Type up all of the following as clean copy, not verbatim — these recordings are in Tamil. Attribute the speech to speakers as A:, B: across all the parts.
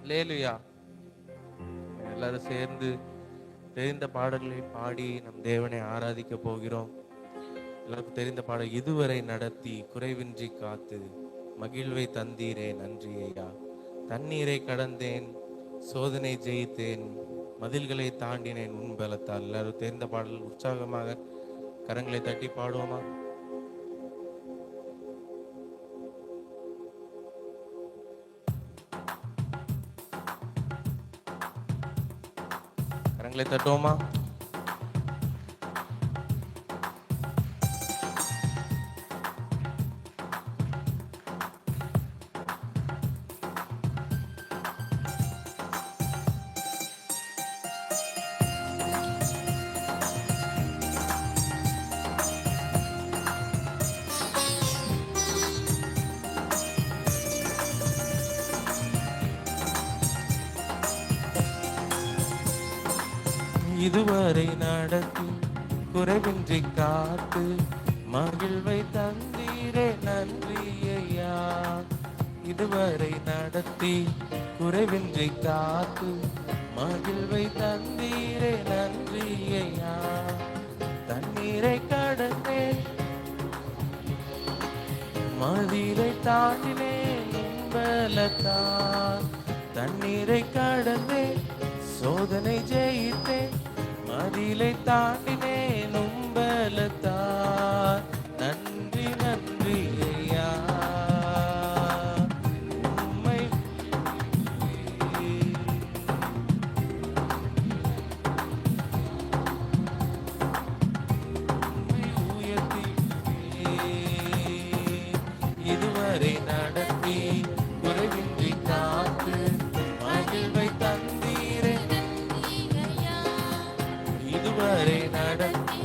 A: அல்லேலூயா. எல்லாரும் சேர்ந்து தெரிந்த பாடல்களை பாடி நம் தேவனை ஆராதிக்க போகிறோம். எல்லாருக்கும் தெரிந்த பாடல், இதுவரை நடத்தி குறைவின்றி காத்து மகிழ்வை தந்தீரே நன்றி ஐயா. தண்ணீரை கடந்தேன், சோதனை ஜெயித்தேன், மதில்களை தாண்டினேன் உன் பலத்தால். எல்லாரும் தெரிந்த பாடல் உற்சாகமாக கரங்களை தட்டி பாடுவோமா? கரங்களை தட்டுவோமா? இதுவரை நடத்தி குறைவின்றி காத்து மகிழ்வை தந்தீரே நன்றி ஐயா. இதுவரை நடத்தி குறைவின்றி காத்து மகிழ்வை தந்தீரே நன்றி ஐயா. தண்ணீரை கடந்தேன், மதிலை தாண்டினேன் பலத்தால். தண்ணீரை கடந்தேன், சோதனை ஜெயித்தேன், மதிலை தாண்டினேன் பலத்தால். நன்றி நன்றி ஐயா. உம்மை உயர்த்தினேன். இதுவரை நடத்தி குறைவின்றி காத்து மகிழ்வை தந்தீரே. இதுவரை நடத்தி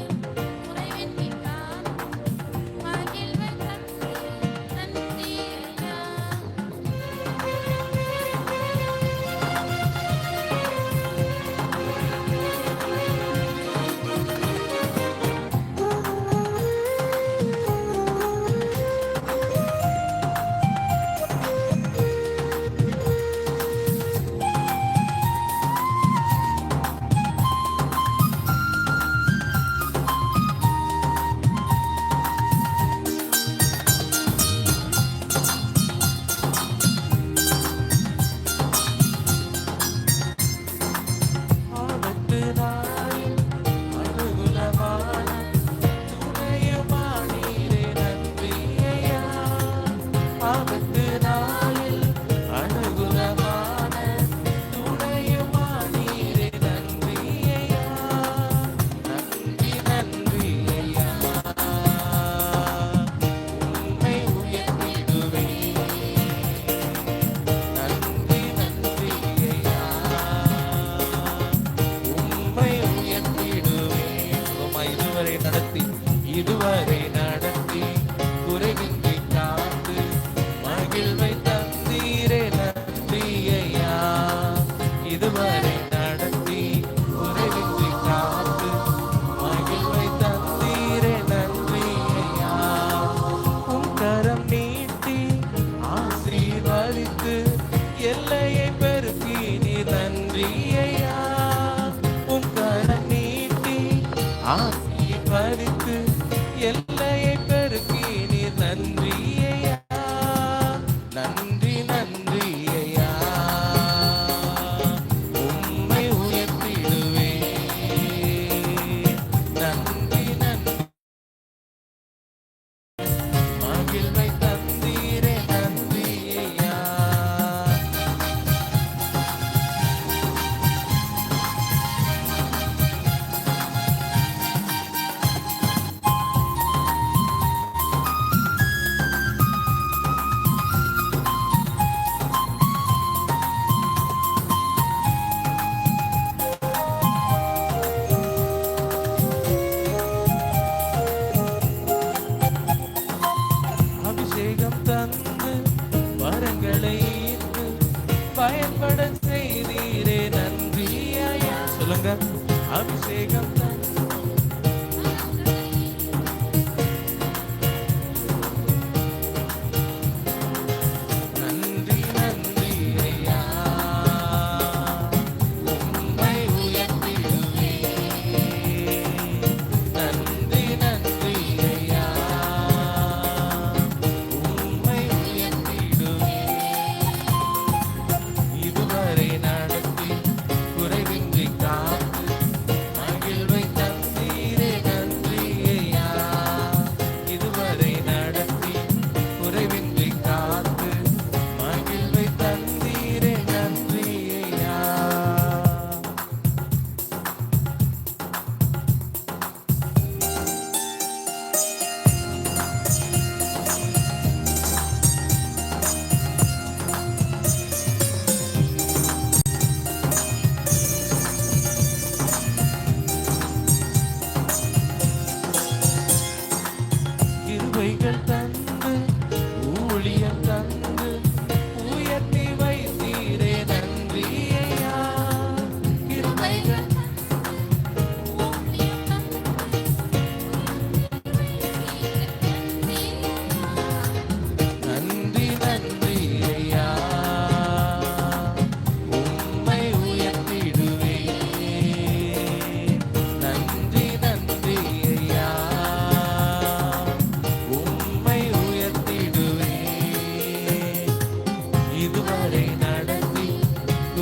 A: இதுவரை நடத்தி குறைவின்றி காத்து மகிழ்வை தந்தீரே நன்றி ஐயா. இதுவரை நடத்தி குறைவின்றி காத்து மகிழ்வை தந்தீரே நன்றி ஐயா. உம் கரம் நீட்டி ஆசீர்வதித்து எல்லையை பெருக்கி நீ நன்றி ஐயா. உம் கரம் நீட்டி ஆசீர்வதித்து எல்லையை பெருக்கி நீர் நன்றி ஐயா. நன்றி நன்றி ஐயா. உம்மை உயர்த்திடுவே. நன்றி நன்றி. மகிழ்வை தந்தீரே நன்றி ஐயா. அபிஷேகம் தந்து வரங்களை ஈர்த்து பயன்பட செய்தீரே நன்றி ஐயா. சொல்லுங்க. அபிஷேகம் தந்து நன்றி நன்றி ஐயா.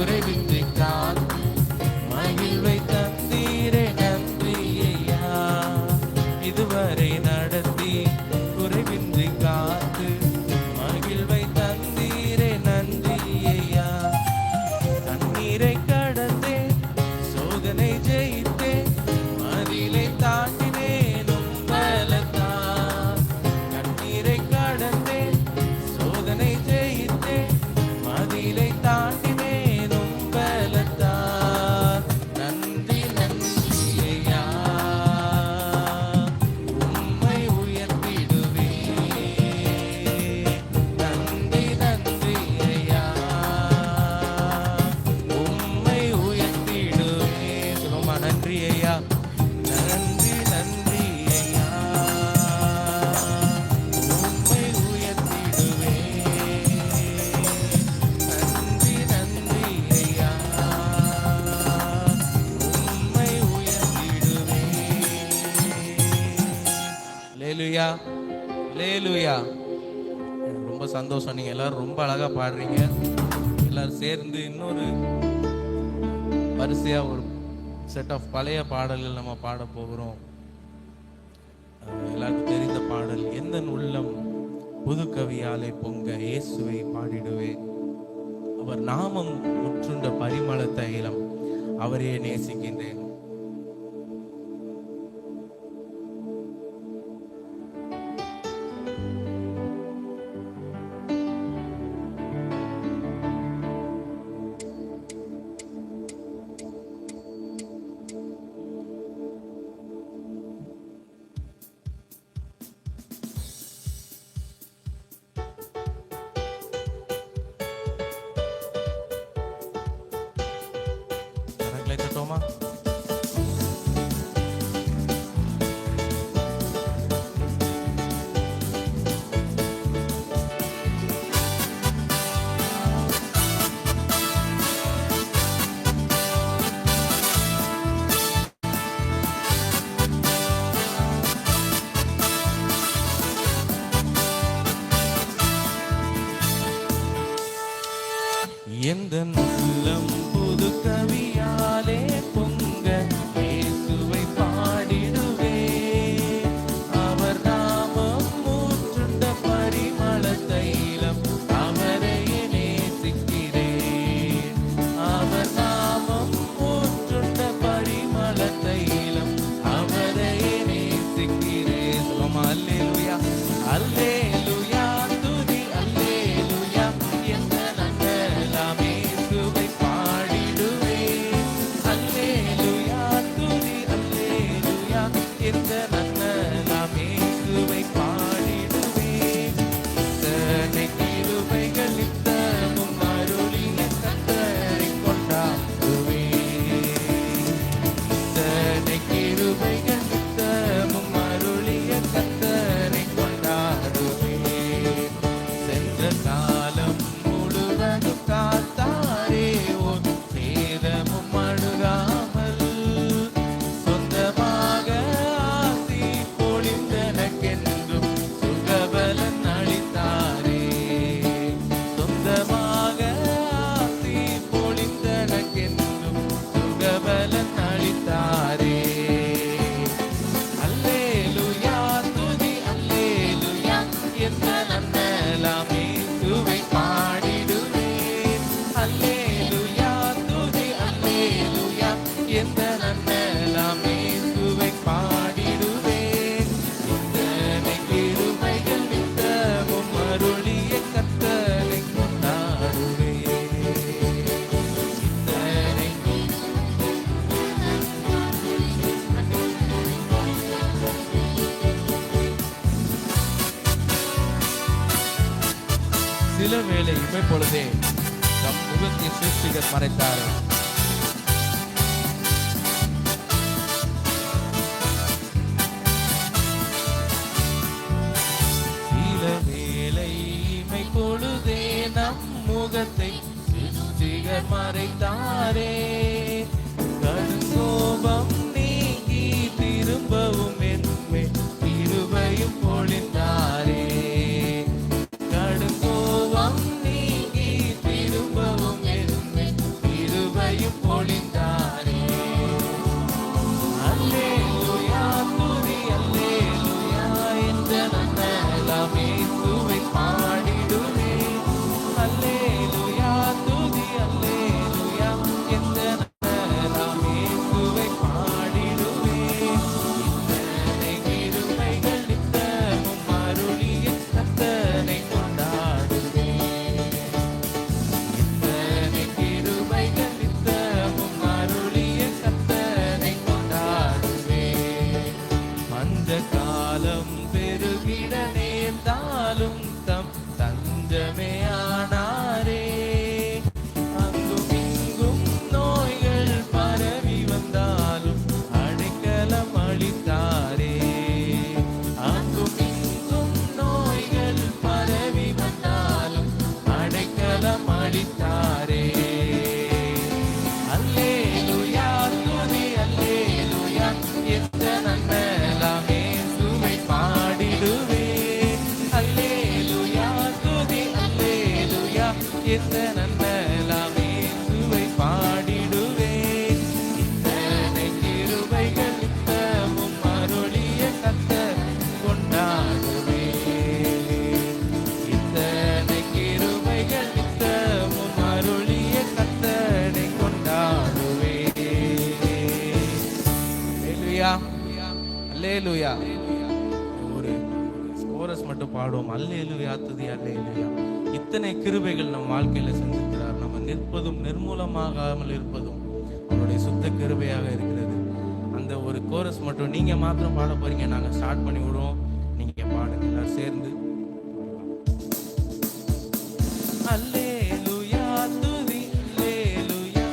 A: குறைவின்றி காத்து மகிழ்வை தந்தீரே நன்றி ஐயா. இதுவரை நடத்தி குறைவின்றி காத்து மகிழ்வை தந்தீரே நன்றி ஐயா. தண்ணீரை கடந்தே சோதனை ஜெயித்தே மதிலை தாண்டினேனும் பலத்தான். கண்ணீரை கடந்தே சோதனை ஜெயித்தே மதிலை தாண்டினேனும் பலத்தான். நன்றி நன்றி ஐயா, உம்மை உயர்த்திடுவேன். நன்றி நன்றி ஐயா, உம்மை உயர்த்திடுவேன். சொல்லுமா, நன்றி ஐயா, நன்றி நன்றி ஐயா, உம்மை உயர்த்திடுவேன். நன்றி நன்றி ஐயா, உம்மை உயர்த்திடுவேன். அல்லேலூயா, அல்லேலூயா. எனக்கு ரொம்ப சந்தோஷம், நீங்க எல்லாரும் ரொம்ப அழகா பாடுறீங்க. எல்லாரும் சேர்ந்து இன்னொரு வரிசையா ஒரு செட் ஆஃப் பழைய பாடல்கள் நம்ம பாட போகிறோம். எல்லாருக்கும் தெரிந்த பாடல், எந்த உள்ளம் புது கவியாலே பொங்க இயேசுவை பாடிடுவேன். அவர் நாமம் முற்றுண்ட பரிமள தைலம், அவரையே நேசிக்கின்றேன். கரங்களை தட்டுவோமா? எந்த உள்ளம் புது கவியாலே பொங்க இயேசுவை பாடிடுவே. அவர் நாமம் மூற்றுண்ட பரிமள தைலம், அவரையே நேசிக்கிறேன். அவர் நாமம் மூற்றுண்ட பரிமள தைலம், அவரையே நேசிக்கிறேன். சொல்லுமா, அல்லேலூயா, அல்லேலூயா, துதி அல்லேலூயா. எந்த நன்மையெல்லாம் இயேசுவை பாடிடுவேன். அல்லேலூயா, துதி அல்லேலூயா. எந்த நன்மையெல்லாம் இயேசுவை பாடிடுவேன். இத்தனை கிருபைகள் நித்தமும் அருளிய கர்த்தரை கொண்டாடுவேன். இத்தனை கிருபைகள் நித்தமும் அருளிய கர்த்தரை கொண்டாடுவேன். சென்ற காலம் முழுவதும் காத்தாரே, ஓர் சேதமும் அணுகாமல் சொந்தமாக ஆசி பொழிந்தனக்கென்றும் சுகபலன் அளித்தாரே. சொந்தமாக ஆசி பொழிந்தனக்கென்றும் சுகபலன் அளித்தாரே. அல்லேலூயா, துதி அல்லேலூயா. எந்த நன்மையெல்லாம் இயேசுவை பாடிடுவேன். அல்லேலூயா, துதி அல்லேலூயா. எந்த நன்மையெல்லாம் இயேசுவை பாடிடுவேன். இத்தனை கிருபைகள் நித்தமும் அருளிய கர்த்தரை கொண்டாடுவேன். இத்தனை சில வேளை இமை பொழுதே தம் முகத்தை சிருஷ்டிகர் மறைத்தார். சில வேளை இமை பொழுதே நம் முகத்தை சிருஷ்டிகர் மறைத்தாரே. கடுங்கோபம் நீங்கி திரும்பவும் என்மே கிருபையும் பொழிந்தாரே. கடுங்கோபம் நீங்கி திரும்பவும் என்மே அல்லேலூயா. ஒரு கோரஸ் மட்டும் பாடுவோம். அல்லேலூயா துதி அல்லேலூயா. இத்தனை கிருபைகள் நம் வாழ்க்கையில செஞ்சிருக்கிறார். நம்ம நிற்பதும் நிர்மூலமாகாமல் இருப்பதும் அவருடைய சுத்த கிருபையாக இருக்கிறது. அந்த ஒரு கோரஸ் மட்டும் நீங்க மாத்திரம் பாட போறீங்க. நாங்க ஸ்டார்ட் பண்ணி விடுவோம், நீங்க பாடுங்க எல்லாரும் சேர்ந்து. அல்லேலூயா துதி அல்லேலூயா.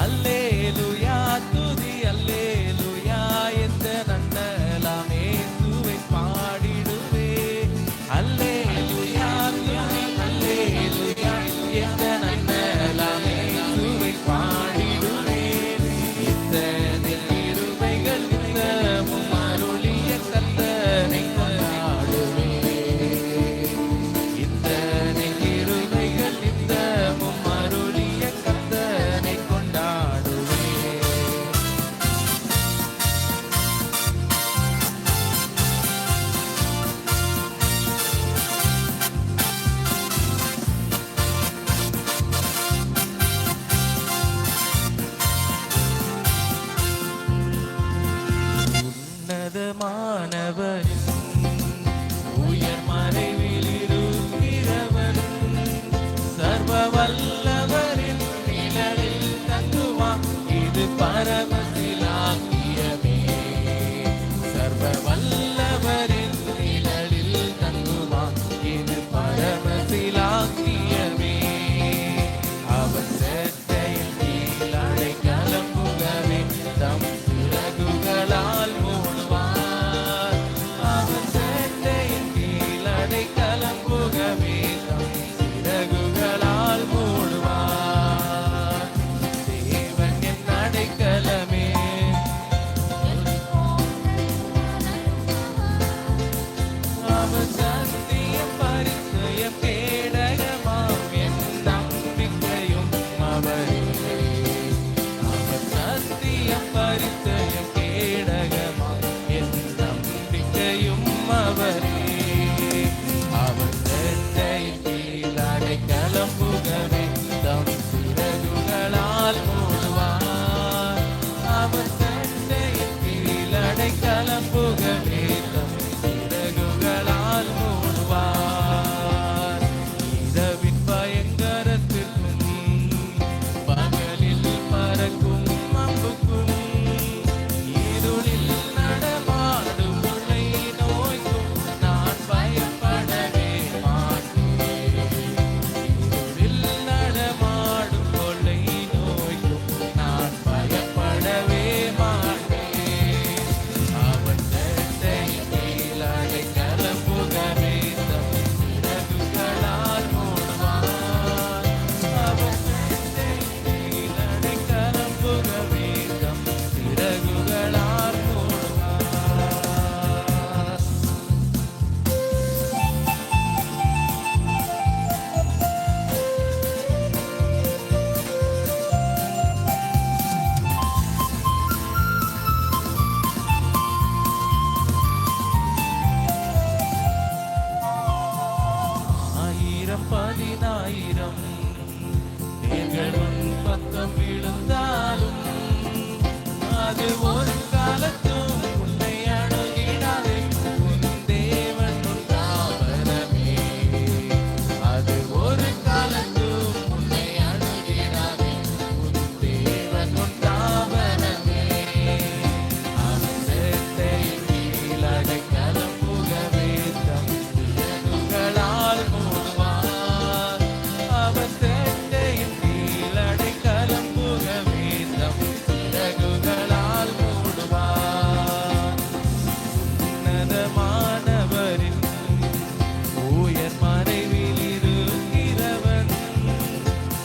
A: அல்லேலூயா துதி அல்லேலூயா. எந்த நன்னலாம் இயேசுவை பாடிடுவே. அல்லேலூயா துதி அல்லேலூயா. எந்த நன்னலாம் இயேசுவை பாடிடுவே. இத்தனை கிருபைகள் நித்தமும் அருளிய கர்த்தனை கொண்டாடுவே. இத்தனை கிருபைகள் நித்தமும் அருளிய கர்த்தனை கொண்டாடுவே. உன்னதமானவரின் உயர் மறைவில் இருக்கிறவன் சர்வ வல்லவரின் நிழலில் தங்குவான். இது பரமசிலாக்கியமே. சர்வ வல்லவரின் நிழலில் தங்குவான். இது பரமசிலாக்கியமே. அவன் சேட்டையில் கீழ் அடைக்கலம் புகவே தம் சிறகுகளால் மூடுவார். அவன் சேட்டையில் கீழ் அடைக்கலம் புகவே தம் சிறகுகளால் மூடுவார். தேவன் என் அடைக்கலமே. அவர் சத்தியம் பரிச்சயம் கேடகமாம் என் நம்பிக்கையும் அவரே. அவர் சத்தியம் பரிச்சயம் கேடகமாம் என் நம்பிக்கையும் அவரே. அவர் சேட்டையின் கீழ் அடைக்கலம் புகவே தம் சிறகுகளால் மூடுவார். அவர் சேட்டையின் கீழ் அடைக்கலம் புகவே தம் சிறகுகளால் மூடுவார். இரவின் பயங்கரத்திற்கும் பகலில் பறக்கும் அம்புக்கும் இருளில் நடமாடும் கொள்ளை நோய்க்கும் நான் பயப்படவே மாட்டேன். இருளில் நடமாடும் கொள்ளை நோய்க்கும் நான் பயப்படவே மாட்டேன். அவன் சேட்டையின் கீழ் அடைக்கலம் புகவே தம் சிறகுகளால் மூடுவார். அவன் சேட்டையின் கீழ் அடைக்கலம் புகவே தம் சிறகுகளால் மூடுவார். ஆயிரம் பதினாயிரம் பேர்கள் உன் பக்கம் விழுந்தாலும் அது ஒரு காலத்தும் உன்னை அணுகிடாதே. உன் தேவன் உன் தாவரமே. அது ஒரு காலத்தும் உன்னை அணுகிடாதே. உன் தேவன் உன் தாவரமே. அவன் சேட்டையின் கீழ் அடைக்கலம் புகவே தம் சிறகுகளால் மூடுவார். அவன் சேட்டையின் கீழ் அடைக்கலம் புகவே தம் சிறகுகளால் மூடுவார். உன்னதமானவரின் உயர் மறைவில் இருக்கிறவன்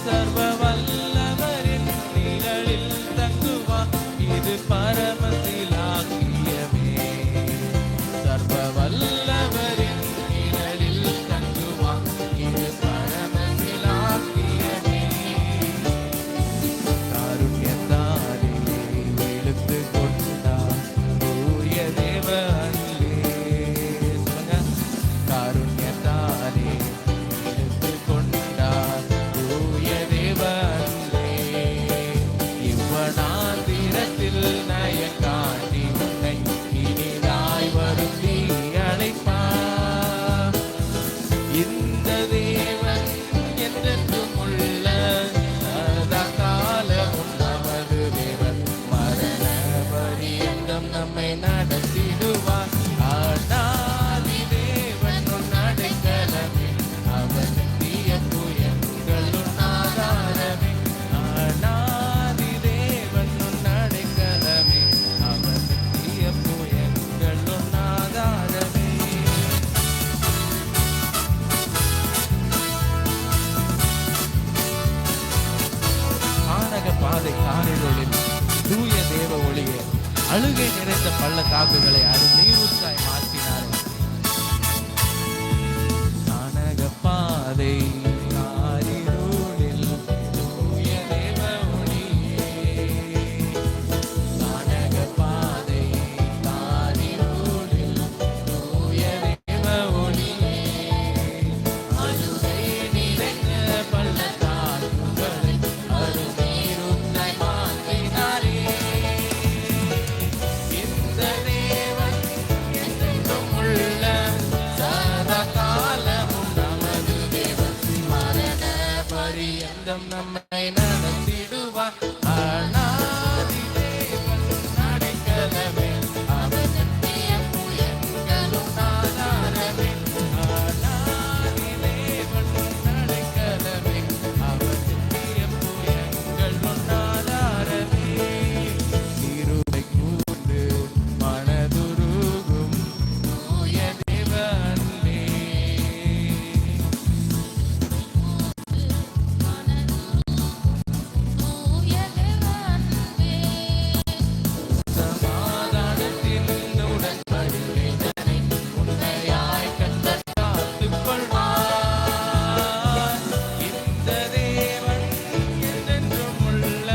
A: சர்வ வல்லவரின் நிழலில் தங்குவான். இது பரமசிலாக்கியமே. சர்வ பாதை காரிருளில் தூய தேவ ஒளியே அழுகை நிறைந்த பள்ளத்தாக்குகளை நீரூற்றாய் மாற்றினார். கானக பாதை காரிருளில் தூய தேவ ஒளியே, கானக பாதை காரிருளில் தூய தேவ ஒளியே அழுகை நிறைந்த பள்ளத்தாக்குகளை நீரூற்றாய் மாற்றினாரே. இந்த தேவன் என்றென்றும் உள்ள சதா காலமும் நமது தேவன், மரண பரியந்தம் நம்மை நடத்திடுவார். அநாதி தேவன் அடைக்கலமே, அவர் நித்திய புயங்களும் ஆதாரமே. அநாதி தேவன் அடைக்கலமே, அவர் நித்திய புயங்களும் ஆதாரமே. இருளை கூர்ந்து மனதுருகும் தூய தேவ அன்பே, சமாதானத்தின் உடன்படிக்கைதனை உண்மையாய் கர்த்தர் காத்துக் கொள்வார். இந்த தேவன் என்றென்றும் உள்ள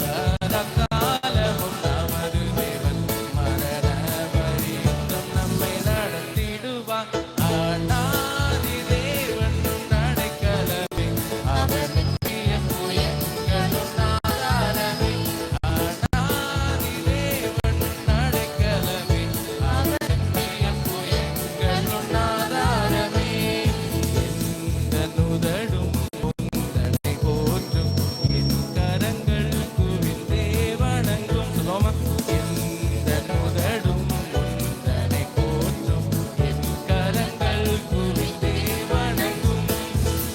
A: சதா காலமும் நமது தேவன், மரண பரியந்தம் நம்மை நடத்திடுவார். அநாதி தேவன் அடைக்கலமே, அவர் நித்திய புயங்களும் ஆதாரமே. அநாதி தேவன் அடைக்கலமே, அவர் நித்திய புயங்களும் ஆதாரமே. எந்த நுதடும் உந்தனை போற்றும், என் கரங்கள் குவிந்தே வணங்கும். சொல்லுவோமா? எந்த நுதடும் உந்தனை போற்றும், என் கரங்கள் குவிந்தே வணங்கும்.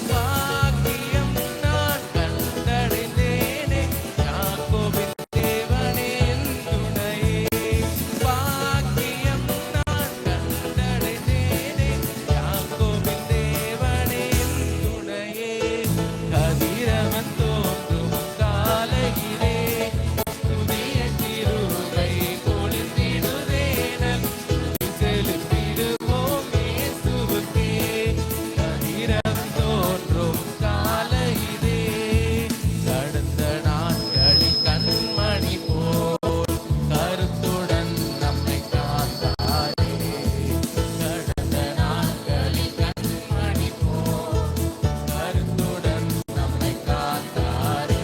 A: பாக்கியம் நான் கண்டடைந்தேனே, யாக்கோபின் தேவனே என் துணையே. பாக்கியம் நான் கண்டடைந்தேனே, யாக்கோபின் தேவனே என் துணையே. கதிரவன் தோன்றும் காலையிலே புதிய கிருபை பொழிந்திடுதேனல், செலுத்திடுவோம் இயேசுவுக்கே. கதிரவன் தோன்றும் காலையிலே கடந்த நாட்களில் கண்மணி போல் கருத்துடன் நம்மை காத்தாரே. கடந்த நாட்களில் கண்மணி போல் கருத்துடன் நம்மை காத்தாரே.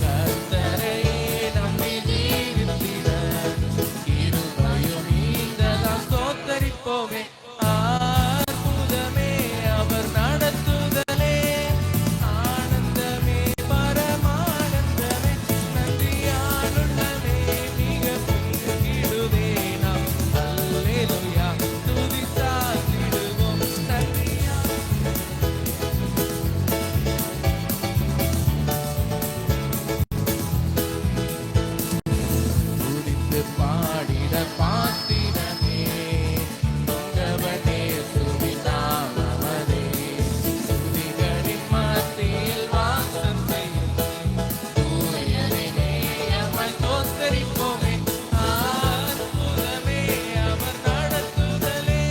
A: கர்த்தரையே நம்பி ஜீவித்திட கிருபையும் நீங்களாம் ஸ்தோத்தரிப்போமே. அற்புதமே அவர் நடத்துதலே, ஆனந்தமே பரமானந்தமே, நன்றியாலுள்ளமே மிக பொங்கிடுதே நாம். அல்லேலூயா துதி சாத்திடுவோம் நன்றியா. துதித்து பாடிட பாத்திரமே, பொங்கவனே சுவிநாமமதே. துதிகளின் மத்தியில் வாசம் செய்யும் தூயரினே எம்மை ஸ்தோத்தரிப்போமே. அற்புதமே அவர் நடத்துதலே,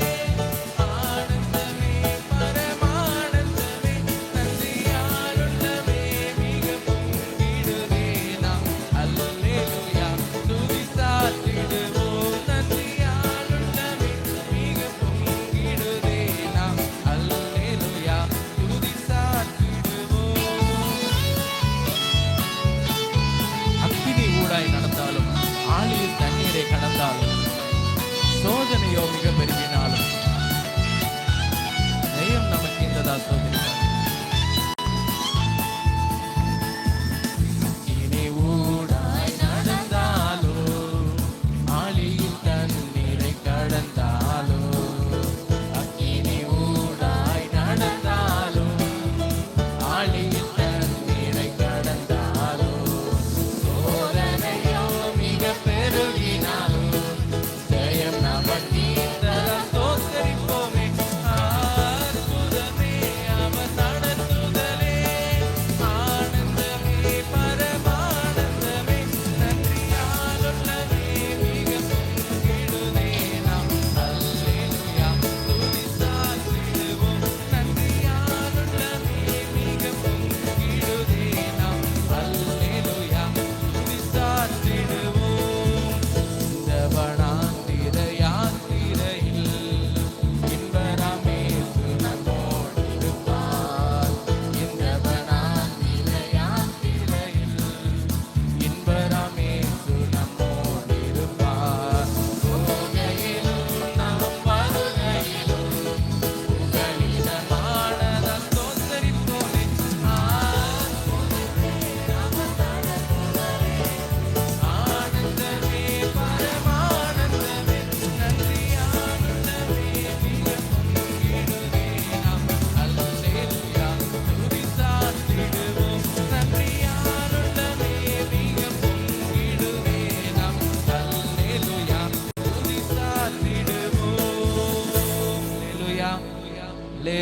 A: ஆனந்தமே பரமானந்தமே, நன்றியாலுள்ளமே மிக பொங்கிடுதே நாம். அல்லேலூயா துதி சாத்திடுவோம் நன்றியாலுள்ளமே மிக பொங்கிடுதே நாம். அல்லேலூயா துதி சாத்திடுவோம். அக்கினி ஊடாய் நடந்தாலும், ஆழியில் தண்ணீரை கடந்தாலும், சோதனையோ மிக பெருகினாலும், ஜெயம் நமக்கு இந்ததா சோதனை. அக்கினி ஊடாய் நடந்தாலும், ஆழியில் தண்ணீரை கடந்தாலும், அக்கினி ஊடாய் நடந்தாலும், ஆழியில் தண்ணீரை கடந்தாலும், சோதனையோ மிக பெருகினாலும், ஜெயம் நமக்கு இந்ததா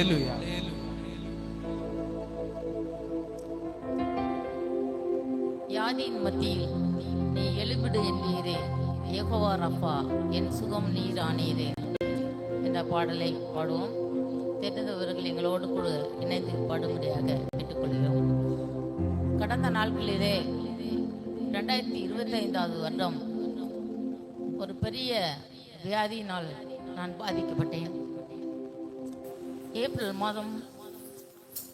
A: அல்லேலூயா.
B: வியாதியின் மத்தியில் நீ எழுபிடு என்கிறே, யெகோவா ரப்பா என் சுகம் நீரானீரே என்ற பாடலை பாடுவோம். தெரிந்தவர்கள் எங்களோடு கூட இணைந்து பாடும்படியாக கேட்டுக்கொள்கிறோம். கடந்த நாட்களிலே 2025 வருடம் ஒரு பெரிய வியாதியினால் நான் பாதிக்கப்பட்டேன். ஏப்ரல் மாதம்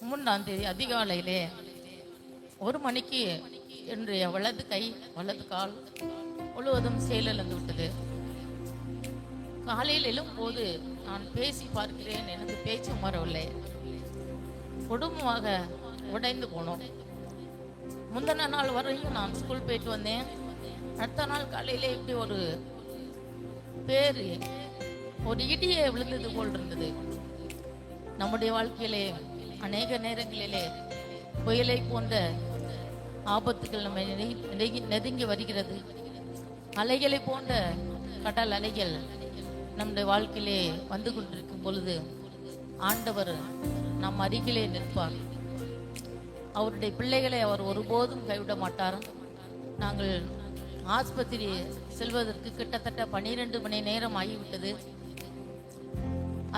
B: 3ஆம் தேதி அதிகாலையிலே 1 மணிக்கு என்னுடைய வலது கை வலது கால் முழுவதும் செயலிழந்து விட்டது. காலையில் எழும்போது நான் பேசி பார்க்கிறேன், எனக்கு பேச்சு வரவில்லை. குடும்பமாக உடைந்து போனோம். முந்தின நாள் வரையும் நான் ஸ்கூல் போயிட்டு வந்தேன். அடுத்த நாள் காலையிலே இப்படி ஒரு இடியே விழுந்தது போல் இருந்தது. நம்முடைய வாழ்க்கையிலே அநேக நேரங்களிலே புயலை போன்ற ஆபத்துகள் நம்ம நெருங்கி வருகிறது. அலைகளை போன்ற கடல் அலைகள் நம்முடைய வாழ்க்கையிலே வந்து கொண்டிருக்கும் பொழுது ஆண்டவர் நம் அருகிலே நிற்பார். அவருடைய பிள்ளைகளை அவர் ஒருபோதும் கைவிட மாட்டார். நாங்கள் ஆஸ்பத்திரி செல்வதற்கு கிட்டத்தட்ட 12 மணி நேரம் ஆகிவிட்டது.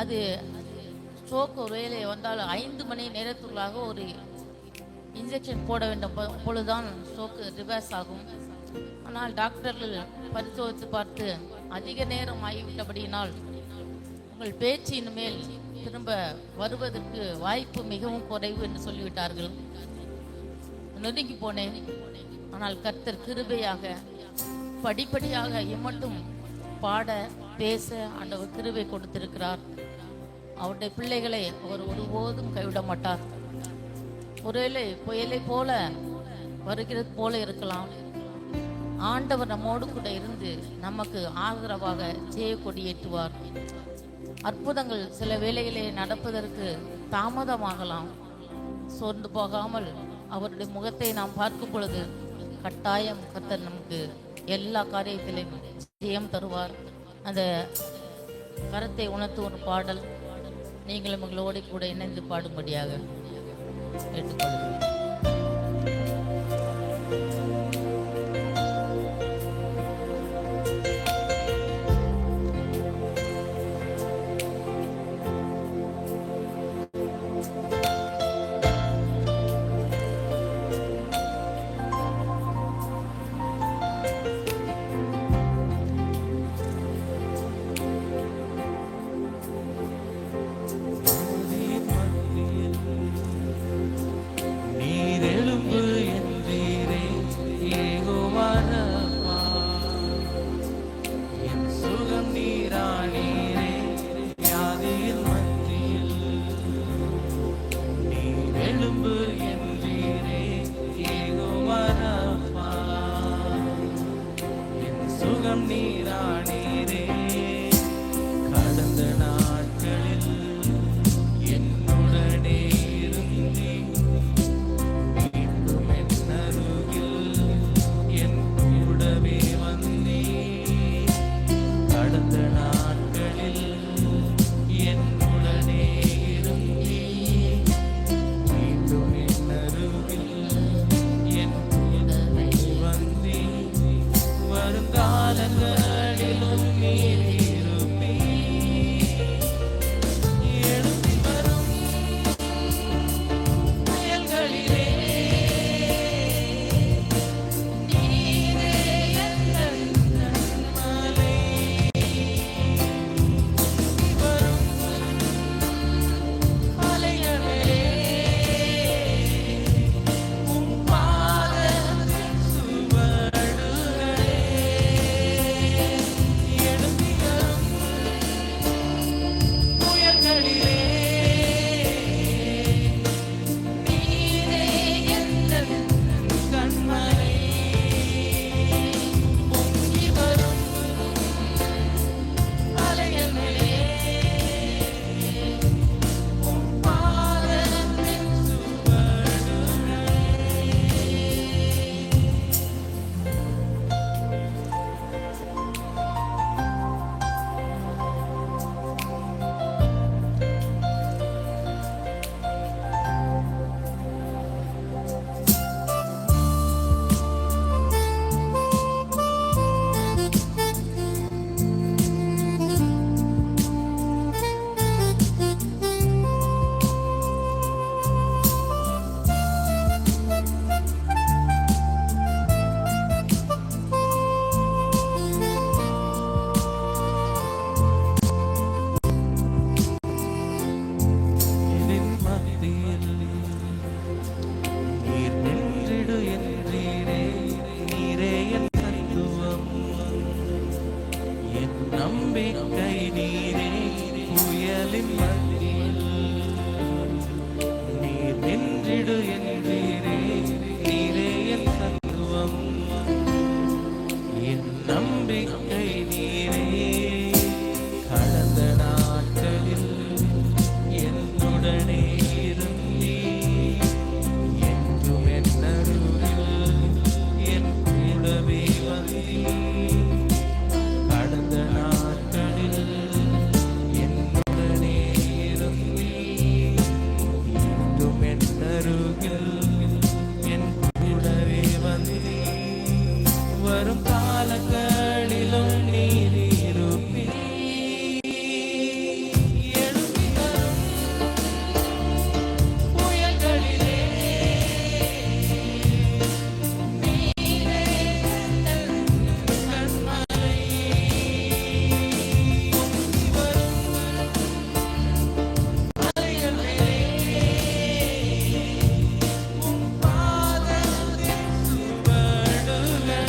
B: அது ஸ்ட்ரோக் ஒரு வேலை வந்தால் 5 மணி நேரத்துக்குள்ளாக ஒரு இன்ஜெக்ஷன் போட வேண்டும். அப்பொழுதுதான் ஸ்ட்ரோக்கு ரிவர்ஸ் ஆகும். ஆனால் டாக்டர்கள் பரிசோதித்து பார்த்து அதிக நேரம் ஆகிவிட்டபடியினால் உங்கள் பேச்சு இனிமேல் திரும்ப வருவதற்கு வாய்ப்பு மிகவும் குறைவு என்று சொல்லிவிட்டார்கள். நொறுங்கி போனேன். ஆனால் கர்த்தர் கிருபையாக படிப்படியாக இம்மட்டும் பாட பேச ஆண்டவர் கிருபை கொடுத்திருக்கிறார். அவருடைய பிள்ளைகளை அவர் ஒருபோதும் கைவிட மாட்டார். ஒருவேளை புயலை போல வருகிறது போல இருக்கலாம். ஆண்டவர் நம்மோடு கூட இருந்து நமக்கு ஆதரவாக ஜெய கொடியேற்றுவார். அற்புதங்கள் சில வேளைகளே நடப்பதற்கு தாமதமாகலாம். சோர்ந்து போகாமல் அவருடைய முகத்தை நாம் பார்க்கும் பொழுது கட்டாயம் கர்த்தர் நமக்கு எல்லா காரியத்திலும் ஜெயம் தருவார். அந்த கரத்தை உணர்த்து ஒரு பாடல் நீங்களும் எங்களோடு கூட இணைந்து பாடும்படியாக கேட்டுக்கொள்கிறேன்.
A: வருங்காலங்களிலும் வரும் காலங்களிலும் நீர் இருப்பீர். எழும்பி வரும் புயல்களிலே நீரே எங்கள் கண்மலை. பொங்கி வரும் அலைகள் மேலே உம் பாதத்தின் சுவடுகளே.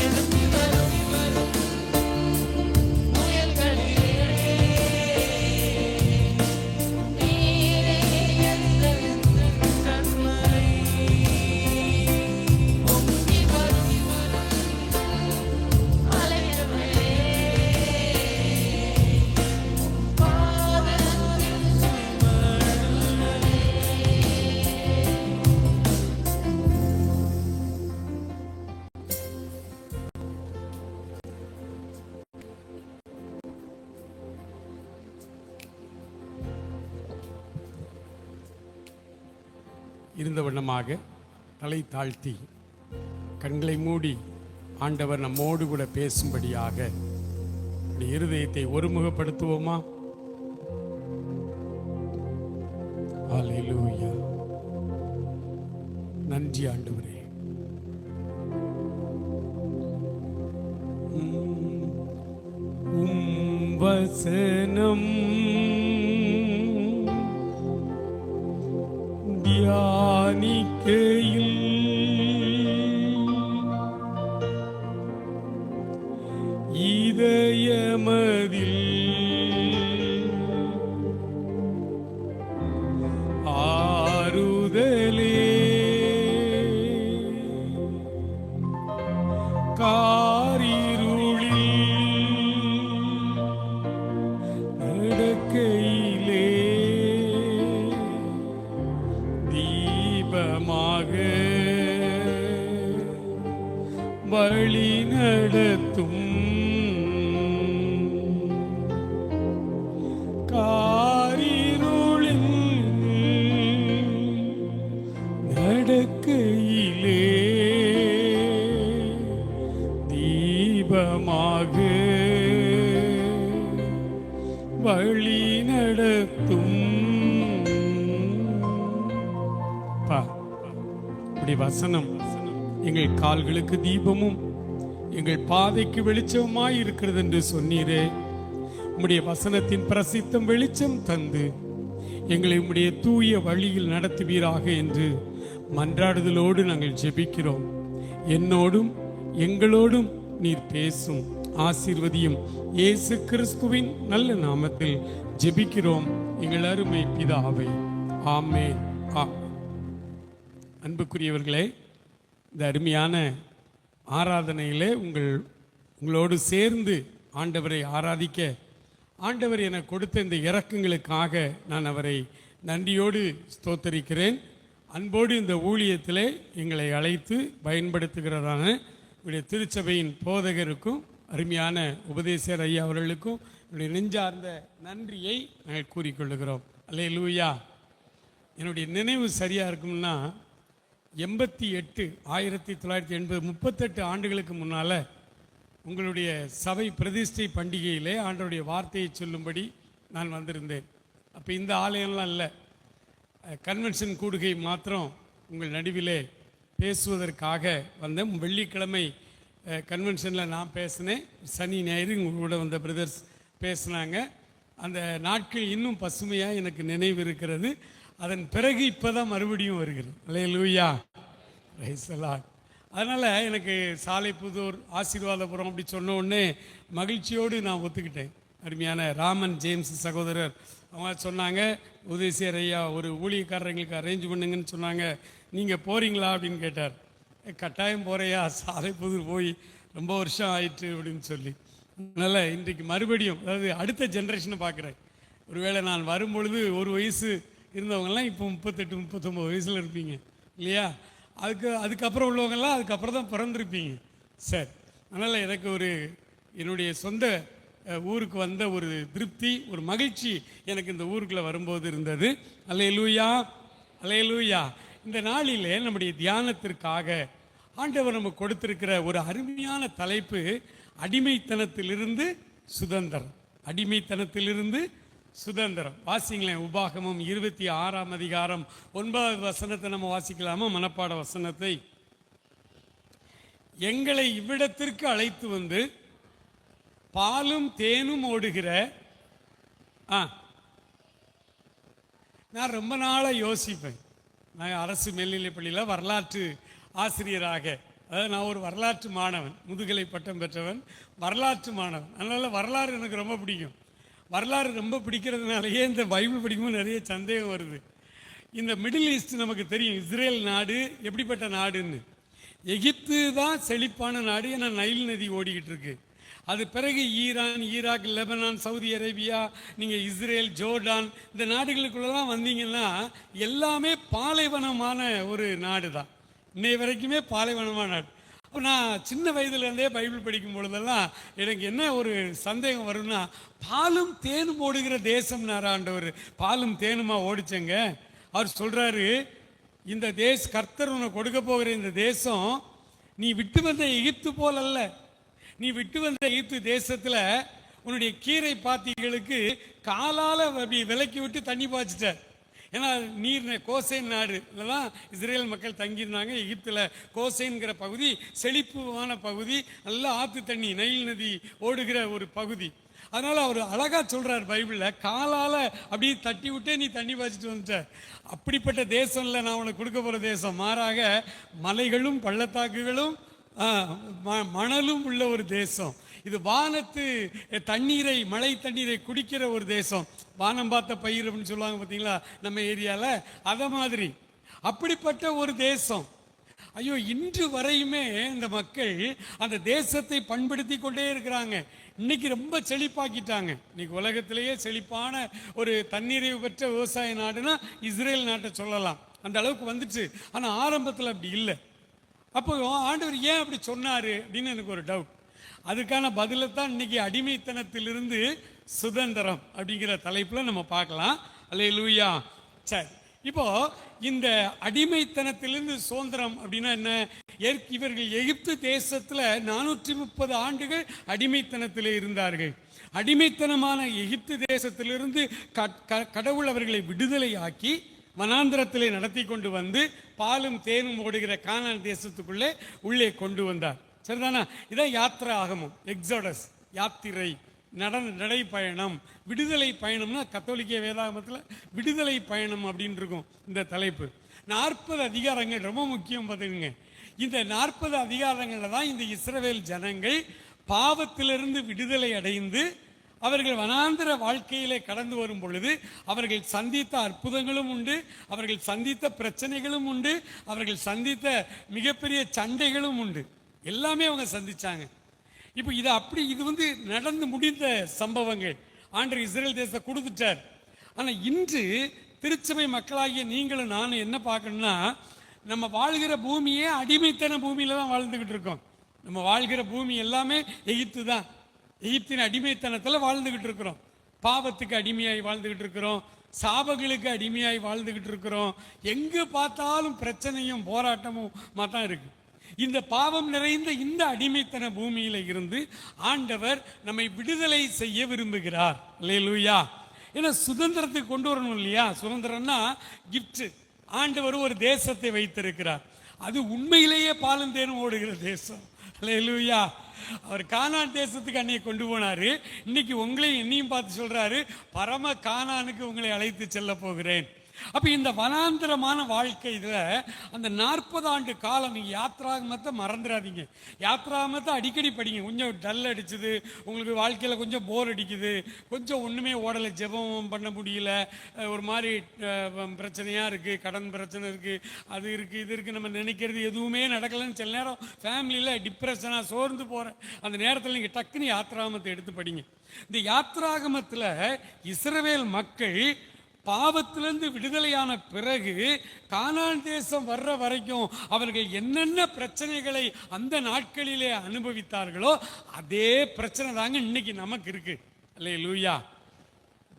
A: எழும்பி வரும் புயல்களிலே நீரே எங்கள் கண்மலை. பொங்கி வரும் அலைகள் மேலே பாதத்தின் சுவடுகளே.
C: இருந்த வண்ணமாக தலை தாழ்த்தி கண்களை மூடி ஆண்டவர் நம்மோடு கூட பேசும்படியாக நம்முடைய இருதயத்தை ஒருமுகப்படுத்துவோமா? ஹல்லேலூயா. நன்றி ஆண்டவரே. உம் வசனம் தியானிக்கையில் இதயமதில் ஆறுதலே காரிருளில் நடக்கையிலே தீபமாக வழி நடத்தும் காரிருளில் நடக்கையிலே தீபமாக வழி நடத்தும். இப்படி வசனம் எங்கள் கால்களுக்கு தீபமும் எங்கள் பாதைக்கு வெளிச்சமாய் இருக்கிறது என்று சொன்னீரே. உம்முடைய வசனத்தின் பிரசித்தம் வெளிச்சம் தந்து எங்களை உம்முடைய தூய வழியில் நடத்துவீராக என்று மன்றாடுதலோடு நாங்கள் ஜெபிக்கிறோம். என்னோடும் எங்களோடும் நீர் பேசும், ஆசீர்வதியும். இயேசு கிறிஸ்துவின் நல்ல நாமத்தில் ஜெபிக்கிறோம் எங்கள் அருமை பிதாவே. ஆமென். அன்புக்குரியவர்களே, இந்த அருமையான ஆராதனையிலே உங்களோடு சேர்ந்து ஆண்டவரை ஆராதிக்க ஆண்டவர் எனக்கு கொடுத்த இந்த இரக்கங்களுக்காக நான் அவரை நன்றியோடு ஸ்தோத்தரிக்கிறேன். அன்போடு இந்த ஊழியத்திலே எங்களை அழைத்து பயன்படுத்துகிறதான என்னுடைய திருச்சபையின் போதகருக்கும் அருமையான உபதேசர் ஐயா அவர்களுக்கும் என்னுடைய நெஞ்சார்ந்த நன்றியை நாங்கள் கூறிக்கொள்ளுகிறோம். அல்லேலூயா. என்னுடைய நினைவு சரியாக இருக்கும்னா 88 1980 38 ஆண்டுகளுக்கு முன்னால் உங்களுடைய சபை பிரதிஷ்டை பண்டிகையிலே ஆண்டவருடைய வார்த்தையை சொல்லும்படி நான் வந்திருந்தேன். அப்போ இந்த ஆலயம்லாம் இல்லை, கன்வென்ஷன் கூடுகை மாத்திரம் உங்கள் நடுவிலே பேசுவதற்காக வந்தேன். வெள்ளிக்கிழமை கன்வென்ஷனில் நான் பேசினேன், சனி ஞாயிறு உங்களோட வந்த பிரதர்ஸ் பேசினாங்க. அந்த நாட்கள் இன்னும் பசுமையாக எனக்கு நினைவு இருக்கிறது. அதன் பிறகு இப்போ தான் மறுபடியும் வருகிறது. அல்லேலூயா, பிரைஸ் தி லார்ட். அதனால் எனக்கு சாலைப்புதூர் ஆசீர்வாதபுரம் அப்படி சொன்ன உடனே மகிழ்ச்சியோடு நான் ஒத்துக்கிட்டேன். அருமையான ராமன் ஜேம்ஸ் சகோதரர் அவங்க சொன்னாங்க, உதயசேர் ஐயா ஒரு ஊழியக்காரங்களுக்கு அரேஞ்ச் பண்ணுங்கன்னு சொன்னாங்க, நீங்கள் போகிறீங்களா அப்படின்னு கேட்டார். கட்டாயம் போகிறையா, சாலைப்புதூர் போய் ரொம்ப வருஷம் ஆயிட்டு அப்படின்னு சொல்லி. அதனால் இன்றைக்கு மறுபடியும், அதாவது அடுத்த ஜென்ரேஷனை பார்க்குறேன். ஒருவேளை நான் வரும்பொழுது ஒரு வயசு இருந்தவங்கெல்லாம் இப்போ 38 39 வயசில் இருப்பீங்க இல்லையா? அதுக்கப்புறம் உள்ளவங்கெல்லாம் அதுக்கப்புறம் தான் பிறந்திருப்பீங்க. சரி, அதனால் எனக்கு என்னுடைய சொந்த ஊருக்கு வந்த ஒரு திருப்தி, ஒரு மகிழ்ச்சி எனக்கு இந்த ஊருக்குள்ளே வரும்போது இருந்தது. அல்லேலூயா, அல்லேலூயா. இந்த நாளிலே நம்முடைய தியானத்திற்காக ஆண்டவர் நமக்கு கொடுத்திருக்கிற ஒரு அருமையான தலைப்பு, அடிமைத்தனத்திலிருந்து சுதந்திரம். அடிமைத்தனத்திலிருந்து சுதந்திரம். வாசிங்களேன், உபாகமம் 26ஆம் அதிகாரம் 9வது வசனத்தை நம்ம வாசிக்கலாமா? மனப்பாட வசனத்தை. எங்களை இவ்விடத்திற்கு அழைத்து வந்து பாலும் தேனும் ஓடுகிற. நான் ரொம்ப நாளாக யோசிப்பேன். நான் அரசு மேல்நிலைப் பள்ளியில் வரலாற்று ஆசிரியராக, அதாவது நான் ஒரு வரலாற்று மாணவன், முதுகலை பட்டம் பெற்றவன், வரலாற்று மாணவன். அதனால் வரலாறு எனக்கு ரொம்ப பிடிக்கும். வரலாறு ரொம்ப பிடிக்கிறதுனாலேயே இந்த பைபிள் படிக்கும்போது நிறைய சந்தேகம் வருது. இந்த மிடில் ஈஸ்ட் நமக்கு தெரியும், இஸ்ரேல் நாடு எப்படிப்பட்ட நாடுன்னு. எகிப்து தான் செழிப்பான நாடு, ஏன்னா நைல் நதி ஓடிக்கிட்டு இருக்கு. அது பிறகு Iran, Iraq, Lebanon, Saudi Arabia, நீங்கள் இஸ்ரேல், ஜோர்டான், இந்த நாடுகளுக்குள்ளதான் வந்தீங்கன்னா எல்லாமே பாலைவனமான ஒரு நாடு தான். இன்னைய வரைக்குமே பாலைவனமான நாடு. அப்போ நான் சின்ன வயதுலேருந்தே பைபிள் படிக்கும் பொழுதெல்லாம் எனக்கு என்ன ஒரு சந்தேகம் வரும்னா, பாலும் தேனும் ஓடுகிற தேசம் ஆண்டவர். பாலும் தேனுமா ஓடிச்சங்க? அவர் சொல்றாரு, இந்த கர்த்தர் உனக்கு கொடுக்க போகிற இந்த தேசம் நீ விட்டு வந்த எகிப்து போல் அல்ல. நீ விட்டு வந்த எகிப்து தேசத்துல உன்னுடைய கீரை பாத்திகளுக்கு காலால அப்படி விலக்கி விட்டு தண்ணி பாய்ச்சிட்ட. ஏன்னா நீர் கோசேன் நாடு தான் இஸ்ரேல் மக்கள் தங்கியிருந்தாங்க. எகிப்துல கோசேன்கிற பகுதி செழிப்பான பகுதி, நல்ல ஆத்து தண்ணி, நைல் நதி ஓடுகிற ஒரு பகுதி. அதனால அவர் அழகா சொல்றார் பைபிள்ல, காலால அப்படியே தட்டி விட்டே நீ தண்ணி பாய்ச்சிட்டு வந்துட்ட. அப்படிப்பட்ட தேசம் இல்லை நான் உனக்கு கொடுக்க போற தேசம். மாறாக மலைகளும் பள்ளத்தாக்குகளும் மணலும் உள்ள ஒரு தேசம். இது வானத்து தண்ணீரை, மழை தண்ணீரை குடிக்கிற ஒரு தேசம். வானம் பார்த்த பயிர் அப்படின்னு சொல்லுவாங்க பார்த்தீங்களா நம்ம ஏரியாவில், அத மாதிரி அப்படிப்பட்ட ஒரு தேசம். ஐயோ, இன்று வரையுமே இந்த மக்கள் அந்த தேசத்தை பண்படுத்தி கொண்டே இருக்கிறாங்க. இன்னைக்கு ரொம்ப செழிப்பாக்கிட்டாங்க. இன்னைக்கு உலகத்திலேயே செழிப்பான ஒரு தண்ணீரை பெற்ற விவசாய நாடுனா இஸ்ரேல் நாட்டை சொல்லலாம். அந்த அளவுக்கு வந்துச்சு. ஆனால் ஆரம்பத்தில் அப்படி இல்லை. அப்போ ஆண்டவர் ஏன் அப்படி சொன்னாரு அப்படின்னு எனக்கு ஒரு டவுட். அதுக்கான பதிலை தான் இன்னைக்கு அடிமைத்தனத்திலிருந்து சுதந்திரம் அப்படிங்கிற தலைப்புல நம்ம பார்க்கலாம். அல்லேலூயா. சரி, இப்போ இந்த அடிமைத்தனத்திலிருந்து சுதந்திரம் அப்படின்னா என்ன? இவர்கள் எகிப்து தேசத்துல 430 ஆண்டுகள் அடிமைத்தனத்திலே இருந்தார்கள். அடிமைத்தனமான எகிப்து தேசத்திலிருந்து கடவுள் அவர்களை விடுதலை ஆக்கி வனாந்திரத்திலே நடத்தி கொண்டு வந்து பாலும் தேனும் ஓடுகிற கானான் தேசத்துக்குள்ளே உள்ளே கொண்டு வந்தார். சரிதானா? இதான் யாத்திரை ஆகமம், எக்ஸோடஸ், யாத்திரை, நடைப்பயணம், விடுதலை பயணம்னா கத்தோலிக்க வேதாகமத்தில் விடுதலை பயணம் அப்படின்னு இருக்கும் இந்த தலைப்பு. 40 அதிகாரங்கள் ரொம்ப முக்கியம் பார்த்துக்கோங்க. இந்த 40 அதிகாரங்களில் தான் இந்த இஸ்ரவேல் ஜனங்கள் பாவத்திலிருந்து விடுதலை அடைந்து அவர்கள் வனாந்திர வாழ்க்கையிலே கடந்து வரும் பொழுது அவர்கள் சந்தித்த அற்புதங்களும் உண்டு, அவர்கள் சந்தித்த பிரச்சனைகளும் உண்டு, அவர்கள் சந்தித்த மிகப்பெரிய சண்டைகளும் உண்டு. எல்லாமே அவங்க சந்திச்சாங்க. இப்போ இது நடந்து முடிந்த சம்பவங்கள். ஆண்டவர் இஸ்ரேல் தேசத்தை கொடுத்துட்டார். ஆனால் இன்று திருச்சபை மக்களாகிய நீங்களும் நானும் என்ன பார்க்கணும்னா, நம்ம வாழ்கிற பூமியே அடிமைத்தன பூமியில தான் வாழ்ந்துகிட்டு இருக்கோம். நம்ம வாழ்கிற பூமி எல்லாமே எகிப்து தான். எகிப்தின் அடிமைத்தனத்தில் வாழ்ந்துகிட்டு இருக்கிறோம். பாவத்துக்கு அடிமையாய் வாழ்ந்துகிட்டு இருக்கிறோம், சாபங்களுக்கு அடிமையாய் வாழ்ந்துகிட்டு இருக்கிறோம். எங்கு பார்த்தாலும் பிரச்சனையும் போராட்டமும் தான் இருக்கு. இந்த பாவம் நிறைந்த இந்த அடிமைத்தன பூமியில இருந்து ஆண்டவர் நம்மை விடுதலை செய்ய விரும்புகிறார். அல்லேலூயா. ஏன்னா சுதந்திரத்துக்கு கொண்டு வரணும் இல்லையா? சுதந்திரம்னா கிஃப்ட். ஆண்டவர் ஒரு தேசத்தை வைத்திருக்கிறார். அது உண்மையிலேயே பாலும் தேனும் ஓடுகிற தேசம். அல்லேலூயா. அவர் கானான் தேசத்துக்கு அன்னைக்கு கொண்டு போனாரு. இன்னைக்கு உங்களையும் என்னையும் பார்த்து சொல்றாரு, பரம கானானுக்கு உங்களை அழைத்து செல்ல போகிறேன். அப்ப இந்த வனாந்திரமான வாழ்க்கையில அந்த 40 ஆண்டு காலம் நீங்க யாத்ராகமத்தை மறந்துடாதீங்க. யாத்ராகமத்தை அடிக்கடி படிங்க. கொஞ்சம் டல் அடிச்சுது, உங்களுக்கு வாழ்க்கையில கொஞ்சம் போர் அடிக்குது, கொஞ்சம் ஒண்ணுமே ஓடலை, ஜெபம் பண்ண முடியல, ஒரு மாதிரி பிரச்சனையா இருக்கு, கடன் பிரச்சனை இருக்கு, அது இருக்கு, இது இருக்கு, நம்ம நினைக்கிறது எதுவுமே நடக்கலன்னு சில நேரம் ஃபேமிலியில டிப்ரெஷனா சோர்ந்து போற அந்த நேரத்தில் நீங்க டக்குன்னு யாத்ராகமத்தை எடுத்து படிங்க. இந்த யாத்ராகமத்துல இஸ்ரவேல் மக்கள் பாவத்திலிருந்து விடுதலையான பிறகு கானான் தேசம் வர்ற வரைக்கும் அவர்கள் என்னென்ன பிரச்சனைகளை அந்த நாட்களிலே அனுபவித்தார்களோ அதே பிரச்சனை தாங்க இன்னைக்கு நமக்கு இருக்கு. அல்லேலூயா.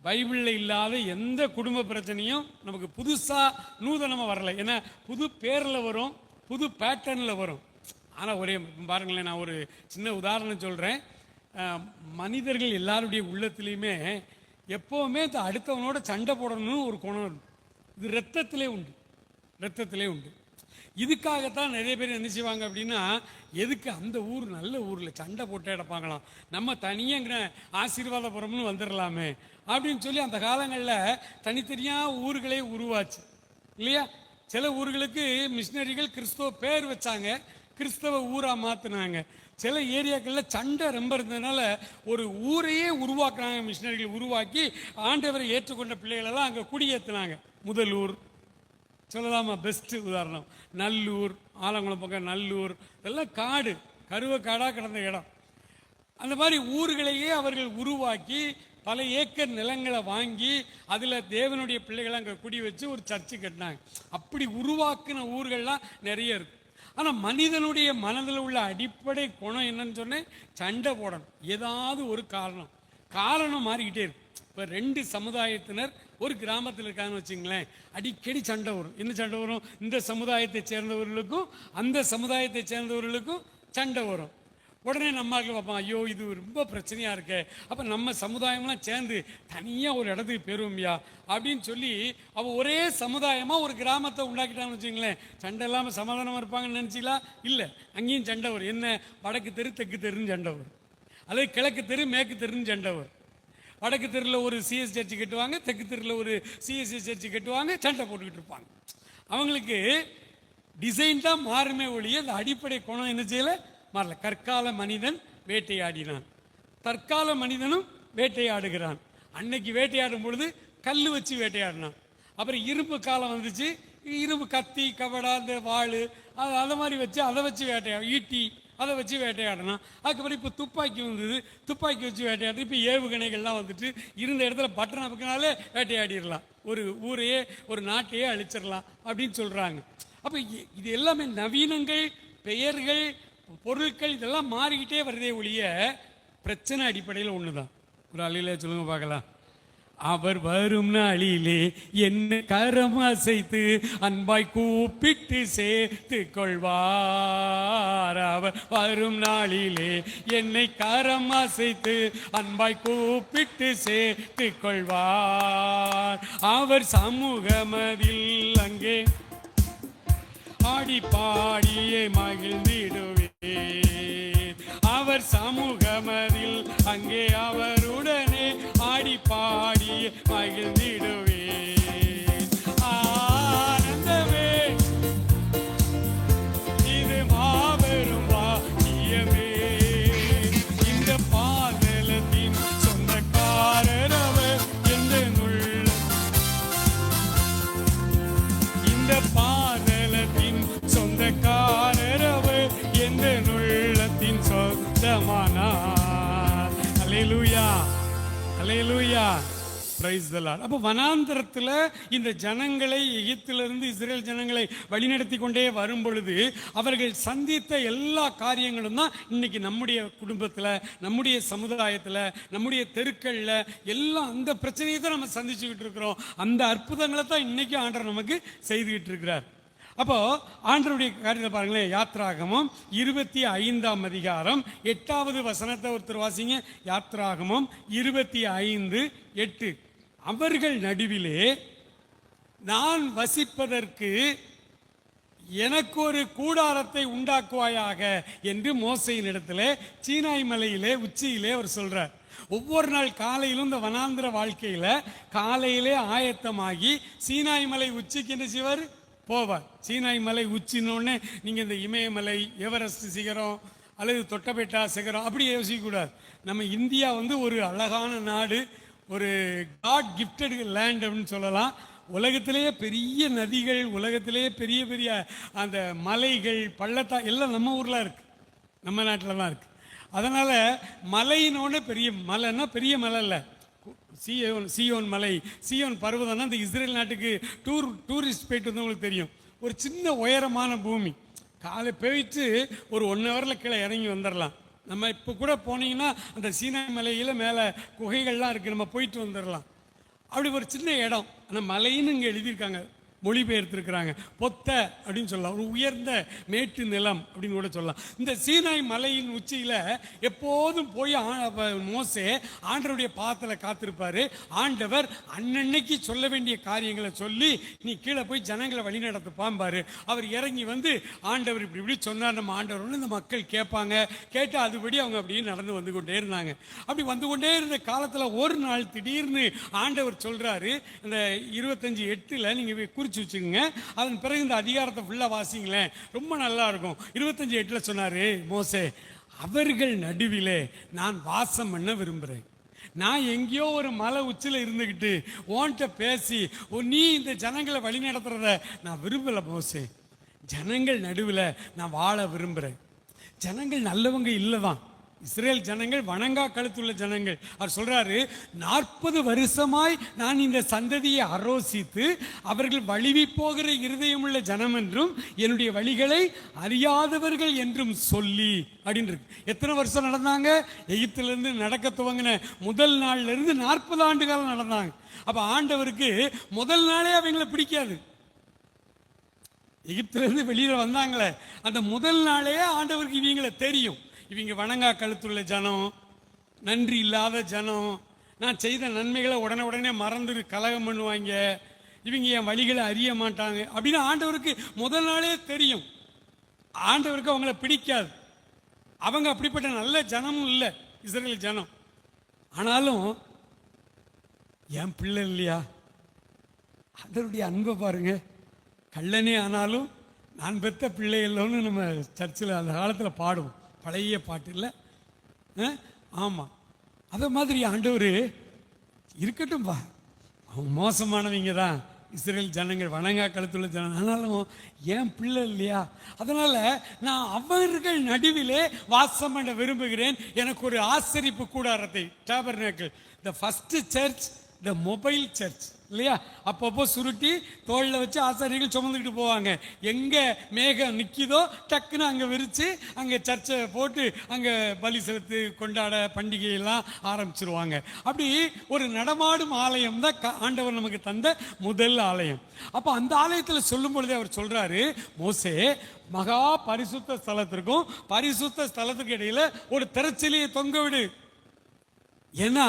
C: பைபிளில் இல்லாத எந்த குடும்ப பிரச்சனையும் நமக்கு புதுசா நூதனமா வரல. ஏன்னா புது பேர்ல வரும், புது பேட்டர்ன்ல வரும். ஆனால் ஒரே பாருங்களேன், நான் ஒரு சின்ன உதாரணம் சொல்கிறேன். மனிதர்கள் எல்லாருடைய உள்ளத்துலேயுமே எப்போவுமே அடுத்தவனோட சண்டை போடணும்னு ஒரு குணம் இருக்கு. இது ரத்தத்திலே உண்டு, ரத்தத்திலே உண்டு. இதுக்காகத்தான் நிறைய பேர் என்ன செய்வாங்க அப்படின்னா, எதுக்கு அந்த ஊர் நல்ல ஊரில் சண்டை போட்டு எடுப்பாங்களாம், நம்ம தனியாக ஆசீர்வாதபுரம்னு வந்துடலாமே அப்படின்னு சொல்லி அந்த காலங்களில் தனித்தனியாக ஊர்களே உருவாச்சு இல்லையா? சில ஊர்களுக்கு மிஷினரிகள் கிறிஸ்தவ பேர் வச்சாங்க, கிறிஸ்தவ ஊராக மாற்றினாங்க. சில ஏரியாக்களில் சண்டை ரொம்ப இருந்ததுனால ஒரு ஊரையே உருவாக்குறாங்க, மிஷினரிகள் உருவாக்கி ஆண்டவரை ஏற்றுக்கொண்ட பிள்ளைகளெல்லாம் அங்கே குடியேற்றினாங்க. முதலூர் சொல்லலாமா? பெஸ்ட்டு உதாரணம். நல்லூர், ஆலங்குளம் பக்கம் நல்லூர், இதெல்லாம் காடு, கருவ காடாக கிடந்த இடம். அந்த மாதிரி ஊர்களையே அவர்கள் உருவாக்கி பல ஏக்கர் நிலங்களை வாங்கி அதில் தேவனுடைய பிள்ளைகளை அங்கே குடி வச்சு ஒரு சர்ச்சு கட்டினாங்க. அப்படி உருவாக்கின ஊர்கள்லாம் நிறைய இருக்கு. ஆனால் மனிதனுடைய மனதில் உள்ள அடிப்படை குணம் என்னன்னு சொன்னேன், சண்டை போடணும். ஏதாவது ஒரு காரணம் மாறிக்கிட்டே இருக்கு. இப்போ 2 சமுதாயத்தினர் ஒரு கிராமத்தில் இருக்காங்கன்னு வச்சுங்களேன், அடிக்கடி சண்டை வரும். என்ன சண்டை வரும்? இந்த சமுதாயத்தை சேர்ந்தவர்களுக்கும் அந்த சமுதாயத்தை சேர்ந்தவர்களுக்கும் சண்டை வரும். உடனே நம்மளுக்கு பார்ப்போம், ஐயோ இது ரொம்ப பிரச்சனையாக இருக்கு, அப்போ நம்ம சமுதாயம்லாம் சேர்ந்து தனியாக ஒரு இடத்துக்கு போயிருவோம்யா அப்படின்னு சொல்லி அவள் ஒரே சமுதாயமாக ஒரு கிராமத்தை உண்டாக்கிட்டான்னு வச்சுங்களேன். சண்டை இல்லாமல் சமாதானமாக இருப்பாங்கன்னு நினச்சிங்களா? இல்லை, அங்கேயும் சண்டை வரும். என்ன, வடக்கு தெரு தெற்கு தெருன்னு சண்டை வரும், அல்லது கிழக்கு தெரு மேற்கு தெருன்னு சண்டை வரும். வடக்கு தெருவில் ஒரு சிஎஸ் சர்ச்சு கட்டுவாங்க, தெற்கு தெருவில் ஒரு சிஎஸ்சி சர்ச்சு கட்டுவாங்க, சண்டை போட்டுக்கிட்டு இருப்பாங்க. அவங்களுக்கு டிசைன் தான் மாறுமே ஒழிய அந்த அடிப்படை குணம் என்ன செய்யலை, மாறல. கற்கால மனிதன் வேட்டையாடினான், தற்கால மனிதனும் வேட்டையாடுகிறான். அன்னைக்கு வேட்டையாடும் பொழுது கல் வச்சு வேட்டையாடினான். அப்புறம் இரும்பு காலம் வந்துச்சு, இரும்பு கத்தி கவடா இந்த வாள் அதை மாதிரி வச்சு அதை வச்சு ஈட்டி அதை வச்சு வேட்டையாடணும். அதுக்கப்புறம் இப்போ துப்பாக்கி வந்தது, துப்பாக்கி வச்சு வேட்டையாடுறது. இப்போ ஏவுகணைகள்லாம் வந்துட்டு இருந்த இடத்துல பட்டன் அப்படினாலே வேட்டையாடிடலாம், ஒரு ஊரையே ஒரு நாட்டையே அழிச்சிடலாம் அப்படின்னு சொல்கிறாங்க. அப்போ இது எல்லாமே நவீனங்கள், பெயர்கள், பொருட்கள் இதெல்லாம் மாறிக்கிட்டே வருதே ஒழிய பிரச்சனை அடிப்படையில் ஒன்று தான். ஒரு அழியில சொல்லுங்க பார்க்கலாம். அவர் வரும் நாளிலே என்ன கரம் அசைத்து அன்பாய் கூப்பிட்டு சேர்த்து கொள்வார். அவர் வரும் நாளிலே என்னை கரம் அசைத்து அன்பாய் கூப்பிட்டு சேர்த்து கொள்வார். அவர் சமூகமதில் அங்கே ஆடி பாடியே மகிழ்ந்திடுவே. அவர் சமூகமதில் அங்கே அவருடனே ஆடி பாடி மகிழ்ந்திடுவே. ஆனந்தமே இது மாபெரும் வாக்கியமே. இந்த பாதலத்தின் சொந்தக்காரர் அவர் என்றுள்ள, இந்த பாதலத்தின் சொந்தக்காரர் அவர் என்ற உள்ளத்தின் சொந்தமானார். அல்லேலூயா, அல்லேலூயா, பிரைஸ் தி லார்ட். அப்போ வனாந்தரத்தில் இந்த ஜனங்களை, எகிப்திலிருந்து இஸ்ரேல் ஜனங்களை வழிநடத்தி கொண்டே வரும் பொழுது அவர்கள் சந்தித்த எல்லா காரியங்களும் தான் இன்னைக்கு நம்முடைய குடும்பத்தில், நம்முடைய சமுதாயத்தில், நம்முடைய தெருக்களில் எல்லாம் அந்த பிரச்சனையை தான் நம்ம சந்திச்சுக்கிட்டு இருக்கிறோம். அந்த அற்புதங்களை தான் இன்னைக்கு ஆண்டவர் நமக்கு செய்துக்கிட்டு இருக்கிறார். அப்போ ஆண்டவருடைய காரியத்தை பாருங்களேன். யாத்ராகமம் 25ஆம் அதிகாரம் 8வது வசனத்தை ஒருத்தர் வாசிங்க. யாத்ராகமம் 25:8. அவர்கள் நடுவிலே நான் வசிப்பதற்கு எனக்கு ஒரு கூடாரத்தை உண்டாக்குவாயாக என்று மோசையின் இடத்துல சீனாய் மலையிலே உச்சியிலே அவர் சொல்றார். ஒவ்வொரு நாள் காலையிலும் இந்த வனாந்திர வாழ்க்கையில காலையிலே ஆயத்தமாகி சீனாய் மலை உச்சிக்கு என்ன செய்வார், போவார். சீனாய் மலை உச்சின்னொடனே நீங்கள் இந்த இமயமலை, எவரெஸ்ட் சிகரம் அல்லது தொட்டபெட்டா சிகரம் அப்படி யோசிக்கக்கூடாது. நம்ம இந்தியா ஒரு அழகான நாடு, ஒரு காட் கிஃப்டட் லேண்ட் அப்படின்னு சொல்லலாம். உலகத்திலேயே பெரிய நதிகள், உலகத்திலேயே பெரிய பெரிய அந்த மலைகள், எல்லாம் நம்ம ஊரில் இருக்குது, நம்ம நாட்டில் தான் இருக்குது. அதனால் மலையினோட பெரிய மலைன்னா பெரிய மலை இல்லை, சியோன் மலை, சியோன் பர்வதம்னா இந்த இஸ்ரேல் நாட்டுக்கு டூரிஸ்ட் போயிட்டு வந்தவங்களுக்கு தெரியும். ஒரு சின்ன உயரமான பூமி, காலை போயிட்டு ஒரு 1 ஹவரில் கீழே இறங்கி வந்துடலாம். நம்ம இப்போ கூட போனீங்கன்னா அந்த சீனாய் மலையில் மேலே குகைகள்லாம் இருக்குது, நம்ம போயிட்டு வந்துடலாம். அப்படி ஒரு சின்ன இடம். ஆனால் மலைன்னு இங்கே எழுதியிருக்காங்க, மொழிபெயர்த்திருக்கிறாங்க. பொத்த அப்படின்னு சொல்லலாம், ஒரு உயர்ந்த மேட்டு நிலம் அப்படின்னு கூட சொல்லலாம். இந்த சீனாய் மலையின் உச்சியில் எப்போதும் போய் மோசே ஆண்டவருடைய பாதத்தில் காத்திருப்பாரு. ஆண்டவர் அன்னன்னைக்கு சொல்ல வேண்டிய காரியங்களை சொல்லி நீ கீழே போய் ஜனங்களை வழி நடத்து பாம்பாரு. அவர் இறங்கி வந்து ஆண்டவர் இப்படி இப்படி சொன்னார், நம்ம ஆண்டவர் ஒன்று இந்த மக்கள் கேட்பாங்க. கேட்டு அதுபடி அவங்க அப்படியே நடந்து வந்து கொண்டே இருந்தாங்க. அப்படி வந்து கொண்டே இருந்த காலத்தில் ஒரு நாள் திடீர்னு ஆண்டவர் சொல்றாரு, இந்த 25:8 நீங்க குறிச்சு வச்சுக்கோங்க. அதன் பிறகு இந்த அதிகாரத்தை ஃபுல்லா வாசிங்களேன், ரொம்ப நல்லா இருக்கும். 25:8 சொன்னாரு, மோசே அவர்கள் நடுவிலே நான் வாசம் பண்ண விரும்புகிறேன். நான் எங்கேயோ ஒரு மலை உச்சியில் இருந்துக்கிட்டு ஓன்ட்ட பேசி நீ இந்த ஜனங்களை வழி நடத்துறத நான் விரும்பலை மோசே. ஜனங்கள் நடுவில் நான் வாழ விரும்புகிறேன். ஜனங்கள் நல்லவங்க இல்லை தான், இஸ்ரேல் ஜனங்கள் வணங்கா கழுத்துள்ள ஜனங்கள். அவர் சொல்றாரு, 40 வருஷமாய் நான் இந்த சந்ததியை ஆரோசித்து அவர்கள் வழிவி போகிற இருதயமுள்ள ஜனம் என்றும் என்னுடைய வழிகளை அறியாதவர்கள் என்றும் சொல்லி அப்படின்னு இருக்கு. எத்தனை வருஷம் நடந்தாங்க? எகிப்திலிருந்து நடக்க துவங்கின முதல் நாள்ல இருந்து 40 ஆண்டு காலம் நடந்தாங்க. அப்ப ஆண்டவருக்கு முதல் நாளே அவங்களை பிடிக்காது. எகிப்திலிருந்து வெளியில வந்தாங்களே அந்த முதல் நாளே ஆண்டவருக்கு இவங்களை தெரியும். இவங்க வணங்கா கழுத்துள்ள ஜனம், நன்றி இல்லாத ஜனம், நான் செய்த நன்மைகளை உடனே மறந்து கலகம் பண்ணுவாங்க, இவங்க என் வழிகளை அறிய மாட்டாங்க அப்படின்னு ஆண்டவருக்கு முதல் நாளே தெரியும். ஆண்டவருக்கு அவங்கள பிடிக்காது. அவங்க அப்படிப்பட்ட நல்ல ஜனமும் இல்லை இஸ்ரேல் ஜனம். ஆனாலும் என் பிள்ளை இல்லையா, அதனுடைய அன்பை பாருங்க. கள்ளனே ஆனாலும் நான் பெத்த பிள்ளை இல்லைன்னு நம்ம சர்ச்சில் அந்த காலத்தில் பாடுவோம், பழைய பாட்டு இல்லை? ஆமாம், அதை மாதிரி ஆண்டவர் இருக்கட்டும்பா, அவங்க மோசமானவங்க தான் இஸ்ரேல் ஜனங்கள், வணங்கா கழுத்துள்ள ஜனம், ஆனாலும் என் பிள்ளை இல்லையா, அதனால நான் அவர்கள் நடுவிலே வாசம் பண்ண விரும்புகிறேன். எனக்கு ஒரு ஆசரிப்பு கூடாரத்தை, tabernacle, the first church, the mobile church இல்லையா, அப்பப்போ சுருட்டி தோளில் வச்சு ஆசாரிகள் சுமந்துக்கிட்டு போவாங்க. எங்கே மேகம் நிற்கிதோ டக்குன்னு அங்கே விரித்து அங்கே சர்ச்சை போட்டு அங்கே பலி செலுத்து கொண்டாட பண்டிகையெல்லாம் ஆரம்பிச்சிருவாங்க. அப்படி ஒரு நடமாடும் ஆலயம் தான் ஆண்டவர் நமக்கு தந்த முதல் ஆலயம். அப்போ அந்த ஆலயத்தில் சொல்லும் பொழுதே அவர் சொல்றாரு, மோசே மகா பரிசுத்த ஸ்தலத்திற்கும் பரிசுத்த ஸ்தலத்துக்கு இடையில ஒரு திரைச்சலியை தொங்க விடு. ஏன்னா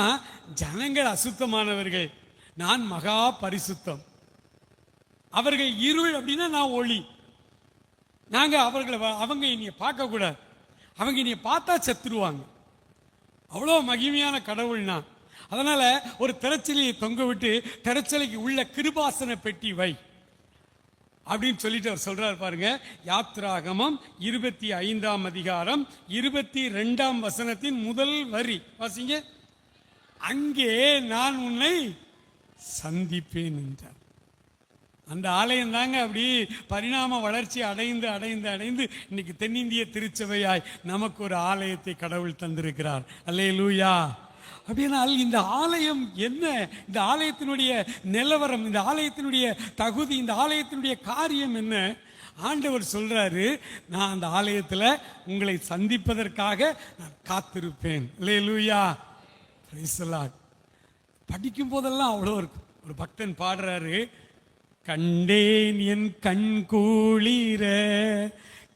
C: ஜனங்கள் அசுத்தமானவர்கள், நான் மகா பரிசுத்தம். அவர்கள் இருள் அப்படின்னா நான் ஒளி. நாங்க அவங்க இனிய பார்க்க கூடாது, அவங்க இனிய பார்த்தா செத்துருவாங்க. அவ்வளோ மகிமையான கடவுள்னா. அதனால ஒரு திரைச்சலையை தொங்க விட்டு திரைச்சலைக்கு உள்ள கிருபாசன பெட்டி வை அப்படின்னு சொல்லிட்டு அவர் சொல்றாரு பாருங்க. யாத்ராகமம் 25ஆம் அதிகாரம் 22ஆம் வசனத்தின் முதல் வரி வாசிங்க. அங்கே நான் உன்னை சந்திப்பேன் என்றார். அந்த ஆலயம் தாங்க அப்படி பரிணாம வளர்ச்சி அடைந்து அடைந்து அடைந்து இன்னைக்கு தென்னிந்திய திருச்சபையாய் நமக்கு ஒரு ஆலயத்தை கடவுள் தந்திருக்கிறார். அல்லேலூயா. அப்படினால் இந்த ஆலயம் என்ன, இந்த ஆலயத்தினுடைய நிலவரம், இந்த ஆலயத்தினுடைய தகுதி, இந்த ஆலயத்தினுடைய காரியம் என்ன? ஆண்டவர் சொல்றாரு, நான் அந்த ஆலயத்தில் உங்களை சந்திப்பதற்காக நான் காத்திருப்பேன். அல்லேலூயா. படிக்கும் போதெல்லாம் அவ்வளோ இருக்கும். ஒரு பக்தன் பாடுறாரு, கண்டேன் என் கண் கூளிர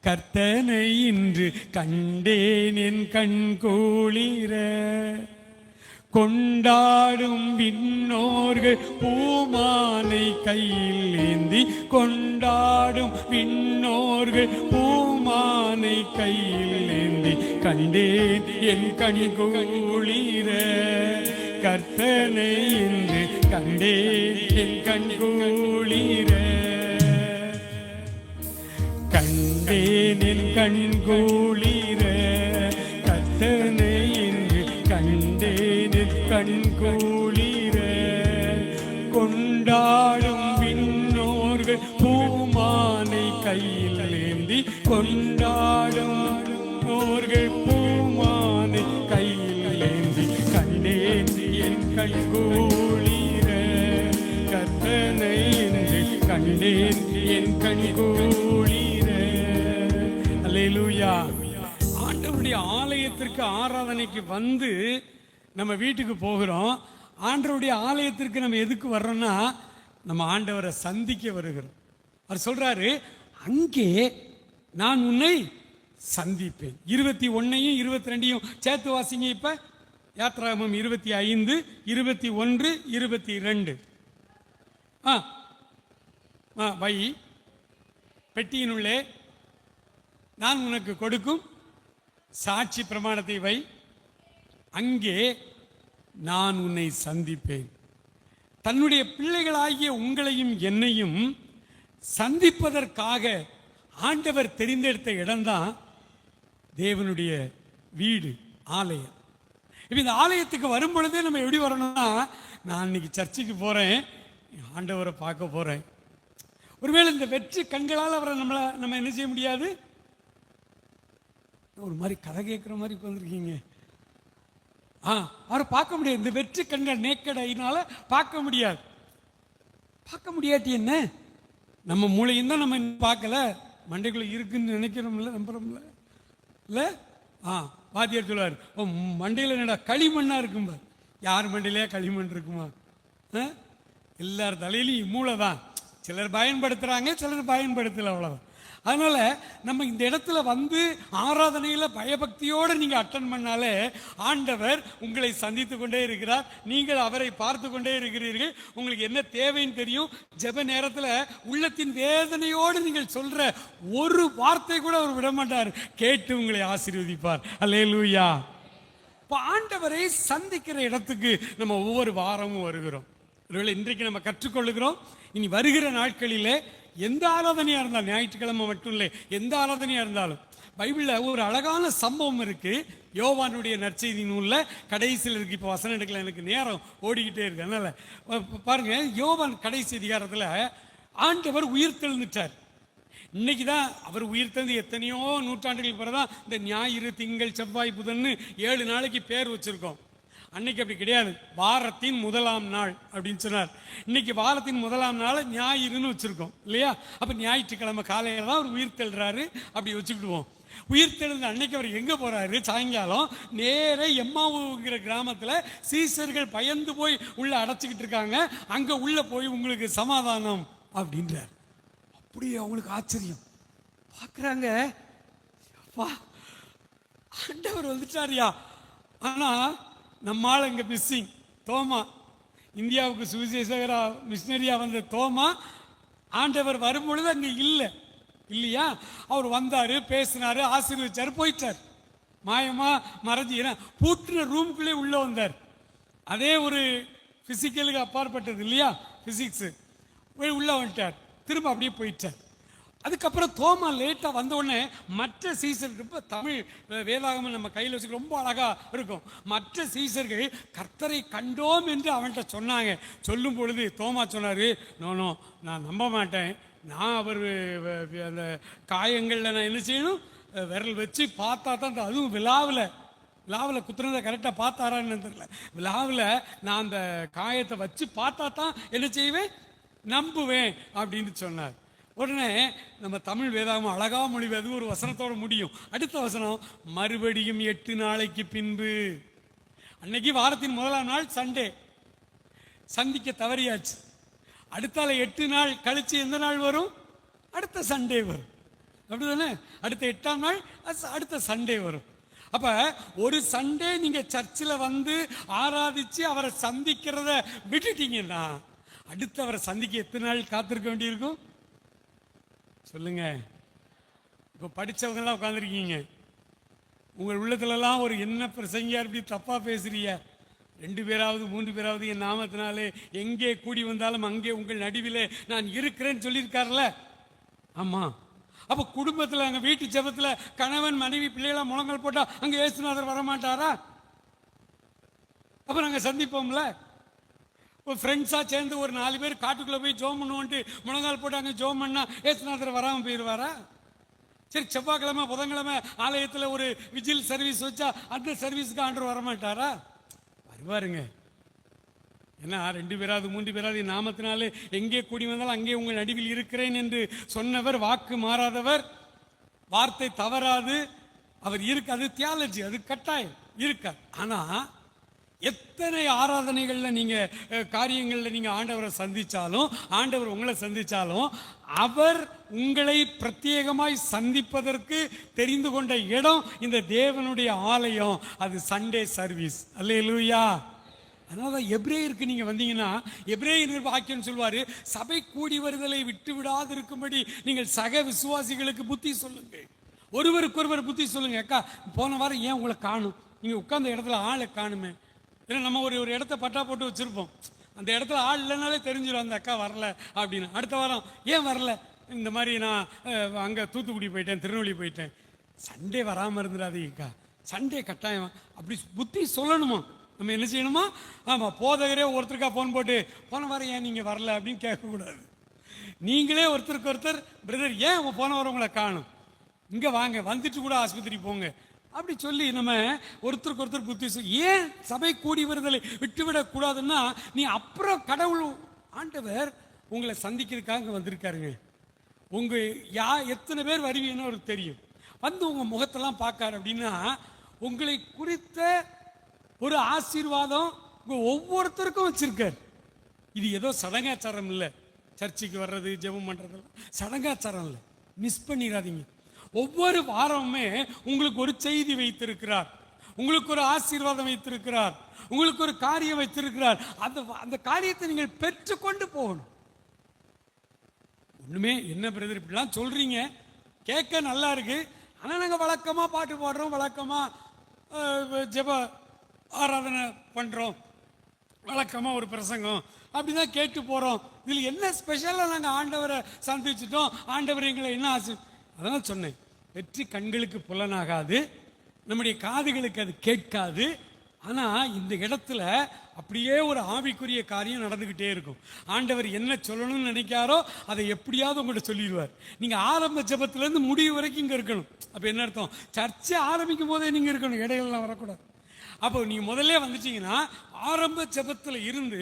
C: கர்த்தனை இன்று, கண்டேன் என் கண் கூளிர கொண்டாடும் விண்ணோர்கள் பூமானை கையில் ஏந்தி, கொண்டாடும் விண்ணோர்கள் பூமானை கையில் ஏந்தி, கண்டேன் என் கண் கூளிர கர்த்தனை இன்று, கண்டேன் என் கண் கூளிர, கண்டேன் என் கண் கூளிர கர்த்தனை இன்று, கண்டேன் என் கண் கூளிர கொண்டாடும் விண்ணோர்கள் பூமானை கையில் ஏந்தி, கொண்டாடும் விண்ணோர்கள் பூமானை கையில் ஏந்தி, கண்டேன் என் கண் கூளிர கர்த்தனை இன்று, கண்டேன் என் கண் கூளிர. அல்லேலூயா. ஆண்டவருடைய ஆலயத்திற்கு ஆராதனைக்கு வந்து நம்ம வீட்டுக்கு போகிறோம். ஆண்டவருடைய ஆலயத்திற்கு நம்ம எதுக்கு வர்றோம்னா, நம்ம ஆண்டவரை சந்திக்க வருகிறோம். அவர் சொல்றாரு, அங்கே நான் உன்னை சந்திப்பேன். 21 22 சேர்த்து வாசிங்க. இப்ப யாத்ராகமம் 25 21 22. வை, பெட்டியினுள்ளே நான் உனக்கு கொடுக்கும் சாட்சி பிரமாணத்தை வை, அங்கே நான் உன்னை சந்திப்பேன். தன்னுடைய பிள்ளைகளாகிய உங்களையும் என்னையும் சந்திப்பதற்காக ஆண்டவர் தெரிந்தெடுத்த இடம்தான் தேவனுடைய வீடு, ஆலயம். இப்போ இந்த ஆலயத்துக்கு வரும் பொழுதே நம்ம எப்படி வரணும்னா, நான் இன்னைக்கு சர்ச்சுக்கு போறேன், ஆண்டவரை பார்க்க போறேன். ஒருவேளை இந்த வெற்றி கண்களால் அவரை நம்ம என்ன செய்ய முடியாது. ஒரு மாதிரி கதை கேட்குற மாதிரி வந்திருக்கீங்க. அவரை பார்க்க முடியாது. இந்த வெற்றி கண்கள் நேக்கடையினால பார்க்க முடியாது. பார்க்க முடியாட்டி என்ன, நம்ம மூளையும் தான் நம்ம பார்க்கல, மண்டைக்குள்ள இருக்குன்னு நினைக்கிறோம்ல, நம்புறோம்ல இல்ல. வாத்தியார் சொல்லுவார், மண்டையில் என்னடா களிமண்ணா இருக்கும்ப. யார் மண்டையிலேயே களிமண் இருக்குமா? எல்லார் தலையிலையும் மூளை தான். சிலர் பயன்படுத்துறாங்க, சிலர் பயன்படுத்தல, அவ்வளவுதான். அதனால நம்ம இந்த இடத்துல வந்து ஆராதனையில பயபக்தியோடு நீங்க அட்டன் பண்ணாலே ஆண்டவர் உங்களை சந்தித்து கொண்டே இருக்கிறார். நீங்கள் அவரை பார்த்து கொண்டே இருக்கிறீர்கள். உங்களுக்கு என்ன தேவைன்னு தெரியும். ஜெப நேரத்தில் உள்ளத்தின் வேதனையோடு நீங்கள் சொல்ற ஒரு வார்த்தை கூட அவர் விட மாட்டார், கேட்டு உங்களை ஆசீர்வதிப்பார். அல்லேலூயா. இப்போ ஆண்டவரை சந்திக்கிற இடத்துக்கு நம்ம ஒவ்வொரு வாரமும் வருகிறோம். ஒருவேளை இன்றைக்கு நம்ம கற்றுக்கொள்ளுகிறோம். இனி வருகிற நாட்களிலே எந்த ஆராதனையா இருந்தாலும், ஞாயிற்றுக்கிழமை மட்டும் இல்லை, எந்த ஆராதனையா இருந்தாலும், பைபிளில் ஒரு அழகான சம்பவம் இருக்கு. யோவானுடைய நற்செய்தி நூல்ல கடைசியில் இருக்கு. இப்போ வசனம் எடுக்கல, எனக்கு நேரம் ஓடிக்கிட்டே இருக்கு. அதனால பாருங்க, யோவான் கடைசி அதிகாரத்தில் ஆண்டவர் உயிர் தெழுந்துட்டார். இன்னைக்கு தான் அவர் உயிர் தெழுந்து எத்தனையோ நூற்றாண்டுகளுக்கு பிறகுதான் இந்த ஞாயிறு, திங்கள், செவ்வாய், புதன்னு 7 நாளைக்கு பேர் வச்சிருக்கோம். அன்னைக்கு அப்படி கிடையாது. வாரத்தின் முதலாம் நாள் அப்படின்னு சொன்னார். இன்னைக்கு வாரத்தின் முதலாம் நாள் ஞாயிறுன்னு வச்சிருக்கோம் இல்லையா? அப்ப ஞாயிற்றுக்கிழமை காலையில தான் அவர் உயிர் தெழுறாரு, அப்படி வச்சுக்கிடுவோம். உயிர் தெழுந்த அன்னைக்கு அவர் எங்க போறாரு? சாயங்காலம் நேர எம்மாவுங்கிற கிராமத்துல சீசர்கள் பயந்து போய் உள்ள அடைச்சிக்கிட்டு இருக்காங்க, அங்க உள்ள போய் உங்களுக்கு சமாதானம் அப்படின்றார். அப்படியே அவங்களுக்கு ஆச்சரியம். பார்க்குறாங்க, ஆண்டவர் வந்துட்டாரியா. ஆனா நம்மால் இங்க மிஸ்ஸிங். தோமா, இந்தியாவுக்கு சுவிசேஷகரா மிஷினரியா வந்த தோமா, ஆண்டவர் வரும்பொழுது அங்க இல்லை இல்லையா? அவர் வந்தாரு, பேசினாரு, ஆசீர்வதிச்சாரு, போயிட்டார். மாயமா மறைஞ்சி பூட்டின ரூமுக்குள்ளே உள்ள வந்தார். அதே ஒரு பிசிக்கலுக்கு அப்பாற்பட்டது இல்லையா, பிசிக்ஸ். உள்ள வந்துட்டார், திரும்ப அப்படியே போயிட்டார். அதுக்கப்புறம் தோமா லேட்டா வந்த உடனே மற்ற சீசர்கள், ரொம்ப தமிழ் வேதாகமம் நம்ம கையில் வச்சு ரொம்ப அழகா இருக்கும். மற்ற சீசர்கள் கர்த்தரை கண்டோம் என்று அவன்கிட்ட சொன்னாங்க. சொல்லும் பொழுது தோமா சொன்னாரு, நோ, நான் நம்ப மாட்டேன். நான் அவர் அந்த காயங்கள்ல நான் என்ன செய்யணும், விரல் வச்சு பார்த்தா தான், அதுவும் விழாவில் குத்துறதை கரெக்டாக பார்த்தாரான்னு தெரியல, விழாவில் நான் அந்த காயத்தை வச்சு பார்த்தா தான் என்ன செய்வேன், நம்புவேன் அப்படின்னு சொன்னார். உடனே நம்ம தமிழ் வேதாகமம் அழகா மொழிவது ஒரு வசனத்தோட முடியும். அடுத்த வசனம், மறுபடியும் 8 நாளைக்கு பின்பு. அன்னைக்கு வாரத்தின் முதலாம் நாள் சண்டே, சந்திக்க தவறியாச்சு. அடுத்தால 8 நாள் கழிச்சு எந்த நாள் வரும்? அடுத்த சண்டே வரும், அப்படிதானே? அடுத்த 8ஆம் நாள் அடுத்த சண்டே வரும். அப்ப ஒரு சண்டே நீங்க சர்ச்சில் வந்து ஆராதிச்சு அவரை சந்திக்கிறத விட்டுட்டீங்கன்னா அடுத்து அவரை சந்திக்க எத்தனை நாள் காத்திருக்க வேண்டியிருக்கும் சொல்லுங்க. இப்போ படித்தவங்க எல்லாம் உட்காந்துருக்கீங்க, உங்கள் உள்ளத்துலலாம் ஒரு என்ன பிரசங்கியா இப்படி தப்பா பேசுறீங்க, 2 பேராவது 3 பேராவது என் நாமத்தினாலே எங்கே கூடி வந்தாலும் அங்கே உங்கள் நடுவிலே நான் இருக்கிறேன்னு சொல்லியிருக்காருல. ஆமா, அப்ப குடும்பத்தில் அங்க வீட்டு ஜெபத்தில் கணவன் மனைவி பிள்ளைகளா முழங்கால் போட்டா அங்க இயேசுநாதர் வரமாட்டாரா? அப்ப நாங்க சந்திப்போம்ல. ஒரு ஃப்ரெண்ட்ஸா சேர்ந்து ஒரு 4 பேர் காட்டுக்குள்ள போய் ஜோம் பண்ணுவோன்ட்டு முழங்கால் போட்டு அங்க ஜோம் பண்ணா இயேசுநாதர் வராம போயிடுவாரா? சரி, செவ்வாய்க்கிழமை புதன்கிழமை ஆலயத்தில் ஒரு விஜில் சர்வீஸ் வச்சா அந்த சர்வீஸுக்கு ஆண்டவர் வரமாட்டாரா? வருவாருங்க. ஏன்னா 2 பேராவது 3 பேராவது நாமத்தினாலே எங்கே கூடி வந்தாலும் அங்கே உங்கள் நடுவில் இருக்கிறேன் என்று சொன்னவர், வாக்கு மாறாதவர், வார்த்தை தவறாது அவர் இருக்கு. அது தியாலஜி, அது கட்டாயம் இருக்கார். ஆனா எத்தனை ஆராதனைகள்ல நீங்க காரியங்கள்ல நீங்க ஆண்டவரை சந்திச்சாலும், ஆண்டவர் உங்களை சந்திச்சாலும், அவர் உங்களை பிரத்யேகமாய் சந்திப்பதற்கு தெரிந்து கொண்ட இடம் இந்த தேவனுடைய ஆலயம். அது சண்டே சர்வீஸ். அல்லேலூயா. அதனால எபிரேயருக்கு நீங்க வந்தீங்கன்னா, எபிரேயர் வாக்கியம் சொல்வாரு, சபை கூடி வருதலை விட்டு விடாது இருக்கும்படி நீங்கள் சக விசுவாசிகளுக்கு புத்தி சொல்லுங்க. ஒருவருக்கு ஒருவர் புத்தி சொல்லுங்க. அக்கா, போன வாரம் ஏன் உங்களை காணும்? நீங்க உட்கார்ந்த இடத்துல ஆளை காணுமே. ஏன்னா நம்ம ஒரு இடத்த பட்டா போட்டு வச்சிருப்போம். அந்த இடத்துல ஆள் இல்லைனாலே தெரிஞ்சிடும் அந்த அக்கா வரல அப்படின்னு. அடுத்த வாரம் ஏன் வரல? இந்த மாதிரி நான் அங்கே தூத்துக்குடி போயிட்டேன், திருநெல்வேலி போயிட்டேன். சண்டே வராமல் இருந்துடாதீங்கக்கா, சண்டே கட்டாயம். அப்படி புத்தி சொல்லணுமா? நம்ம என்ன செய்யணுமா? ஆமாம், போதகரே ஒருத்தருக்கா ஃபோன் போட்டு போன வாரம் ஏன் நீங்கள் வரல அப்படின்னு கேட்கக்கூடாது. நீங்களே ஒருத்தருக்கு ஒருத்தர், பிரதர் ஏன் போன வாரம் உங்களை காணும், இங்கே வாங்க, வந்துட்டு கூட ஆஸ்பத்திரி போங்க அப்படி சொல்லி நம்ம ஒருத்தருக்கு ஒருத்தர் புத்தி சொல்லி. ஏன் சபை கூடி வருதலை விட்டுவிடக் கூடாதுன்னா, நீ அப்புறம் கடவுள் ஆண்டவர் உங்களை சந்திக்கிறதுக்காக வந்திருக்காருங்க. உங்க எத்தனை பேர் வருவீங்கன்னு அவருக்கு தெரியும். வந்து உங்க முகத்தெல்லாம் பார்க்காரு அப்படின்னா, உங்களை குறித்த ஒரு ஆசீர்வாதம் உங்க ஒவ்வொருத்தருக்கும் வச்சிருக்காரு. இது ஏதோ சடங்காச்சாரம் இல்லை. சர்ச்சுக்கு வர்றது, ஜெபம் பண்றது சடங்காச்சாரம் இல்லை. மிஸ் பண்ணிடாதீங்க. ஒவ்வொரு வாரமுமே உங்களுக்கு ஒரு செய்தி வைத்திருக்கிறார், உங்களுக்கு ஒரு ஆசீர்வாதம் வைத்திருக்கிறார், உங்களுக்கு ஒரு காரியம் வைத்திருக்கிறார். அந்த காரியத்தை நீங்கள் பெற்றுக்கொண்டு போகணும். ஒண்ணுமே என்ன பிரதர் இப்படிலாம் சொல்றீங்க, கேட்க நல்லா இருக்கு, ஆனா நாங்க வழக்கமா பாட்டு பாடுறோம், வழக்கமா ஜெப ஆராதனை பண்றோம், வழக்கமா ஒரு பிரசங்கம் அப்படிதான் கேட்டு போறோம். இதுல என்ன ஸ்பெஷலா நாங்க ஆண்டவரை சந்திச்சுட்டோம், ஆண்டவர் எங்களை என்ன ஆசை. அதான் சொன்னேன், வெற்றி கண்களுக்கு புலனாகாது, நம்முடைய காதுகளுக்கு அது கேட்காது. ஆனா இந்த இடத்துல அப்படியே ஒரு ஆவிக்குரிய காரியம் நடந்துகிட்டே இருக்கும். ஆண்டவர் என்ன சொல்லணும்னு நினைக்காரோ அதை எப்படியாவது உங்கள்கிட்ட சொல்லிடுவார். நீங்க ஆரம்ப ஜெபத்துல இருந்து முடிவு வரைக்கும் இங்க இருக்கணும். அப்ப என்ன அர்த்தம்? சர்ச்சை ஆரம்பிக்கும் போதே நீங்க இருக்கணும், இடையிலாம் வரக்கூடாது. அப்போ நீங்க முதல்ல வந்துட்டீங்கன்னா, ஆரம்ப ஜெபத்தில் இருந்து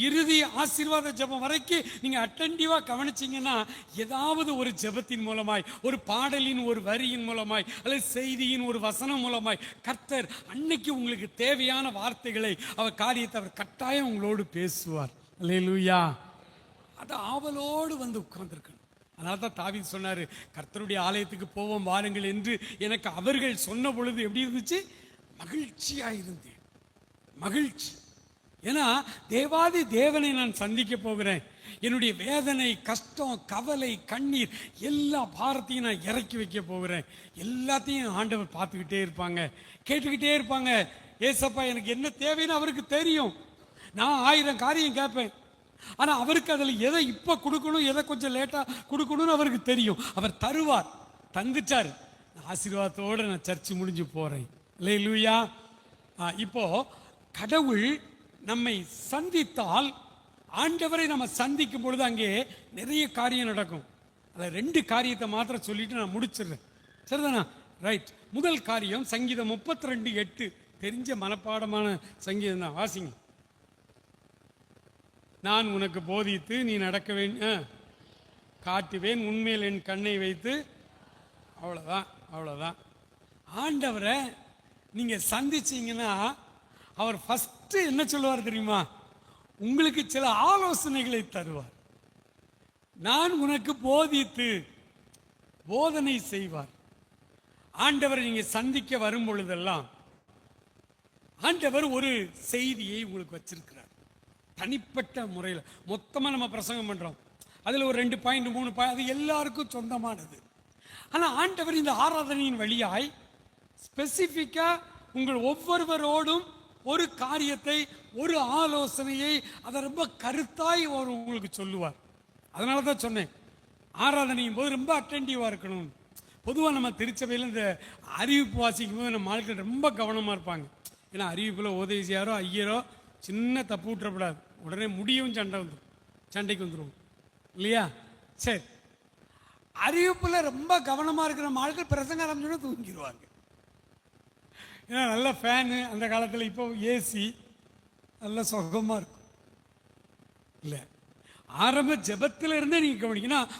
C: இறுதி ஆசீர்வாத ஜெபம் வரைக்கும் நீங்க அட்டென்டிவா கவனிச்சீங்கன்னா, ஏதாவது ஒரு ஜெபத்தின் மூலமாய், ஒரு பாடலின் ஒரு வரியின் மூலமாய், அல்லது செய்தியின் ஒரு வசனம் மூலமாய் கர்த்தர் அன்னைக்கு உங்களுக்கு தேவையான வார்த்தைகளை, அவர் காரியத்தை அவர் கட்டாயம் உங்களோடு பேசுவார். அல்லேலூயா. அது ஆவலோடு வந்து உட்கார்ந்துருக்கணும். அதனால தான் தாவீது சொன்னாரு, கர்த்தருடைய ஆலயத்துக்கு போவோம் வாருங்கள் என்று எனக்கு அவர்கள் சொன்ன பொழுது எப்படி இருந்துச்சு? மகிழ்ச்சியா இருந்தேன். மகிழ்ச்சி. ஏன்னா தேவாதி தேவனை நான் சந்திக்க போகிறேன். என்னுடைய வேதனை, கஷ்டம், கவலை, கண்ணீர் எல்லா பாரத்தையும் நான் இறக்கி வைக்க போகிறேன். எல்லாத்தையும் ஆண்டவர் பார்த்துக்கிட்டே இருப்பாங்க, கேட்டுக்கிட்டே இருப்பாங்க. ஏசப்பா எனக்கு என்ன தேவைன்னு அவருக்கு தெரியும். நான் 1000 காரியம் கேட்பேன், ஆனா அவருக்கு அதுல எதை இப்ப கொடுக்கணும், எதை கொஞ்சம் லேட்டா கொடுக்கணும்னு அவருக்கு தெரியும். அவர் தருவார். தந்துட்டாரு. ஆசீர்வாதத்தோட நான் சர்ச்சு முடிஞ்சு போறேன். அல்லேலூயா. இப்போ கடவுள் நம்மை சந்தித்தால், ஆண்டவரை நம்ம சந்திக்கும் பொழுது அங்கே நிறைய காரியம் நடக்கும். அதில் 2 காரியத்தை மாத்திரம் சொல்லிட்டு நான் முடிச்சிடுறேன். சரிதானா? ரைட். முதல் காரியம் சங்கீதம் 32:8. தெரிஞ்ச மனப்பாடமான சங்கீதம் தான், வாசிங்க. நான் உனக்கு போதித்து நீ நடக்க காட்டுவேன், உண்மையில் என் கண்ணை வைத்து. அவ்வளோதான், அவ்வளோதான். ஆண்டவரை நீங்க சந்திச்சீங்கன்னா அவர் ஃபர்ஸ்ட் என்ன சொல்லுவார் தெரியுமா? உங்களுக்கு சில ஆலோசனைகளை தருவார். நான் உனக்கு போதித்து போதனை செய்வார். ஆண்டவரை நீங்க சந்திக்க வரும் பொழுதெல்லாம் ஆண்டவர் ஒரு செய்தியை உங்களுக்கு வச்சிருக்கிறார். தனிப்பட்ட முறையில் மொத்தமா நம்ம பிரசங்கம் பண்றோம், அதுல ஒரு 2 பாயிண்ட் 3 பாயிண்ட் அது எல்லாருக்கும் சொந்தமானது. ஆனா ஆண்டவர் இந்த ஆராதனையின் வழியாய் ஸ்பெசிபிக்கா உங்கள் ஒவ்வொருவரோடும் ஒரு காரியத்தை, ஒரு ஆலோசனையை அதை ரொம்ப கருத்தாய் அவர் உங்களுக்கு சொல்லுவார். அதனால தான் சொன்னேன், ஆராதனையும் போது ரொம்ப அட்டென்டிவா இருக்கணும். பொதுவாக நம்ம திருச்சபையில் இந்த அறிவிப்பு வாசிக்கும் போது நம்ம ஆட்கள் ரொம்ப கவனமா இருப்பாங்க. ஏன்னா அறிவிப்புல ஓதேசியாரோ ஐயரோ சின்ன தப்பு விட்டுறப்படாது, உடனே முடியும் சண்டைக்கு வந்துடும் இல்லையா? சரி, அறிவிப்புல ரொம்ப கவனமா இருக்கிற ஆட்கள் பிரசங்க ஆரம்பிச்சோட தூங்கிடுவாங்க. ஏன்னா நல்ல ஃபேனு அந்த காலத்தில், இப்போ ஏசி நல்ல சுகமா இருக்கும் இல்லை? ஆரம்ப ஜெபத்தில் இருந்தே நீங்க கவனிக்கணும்.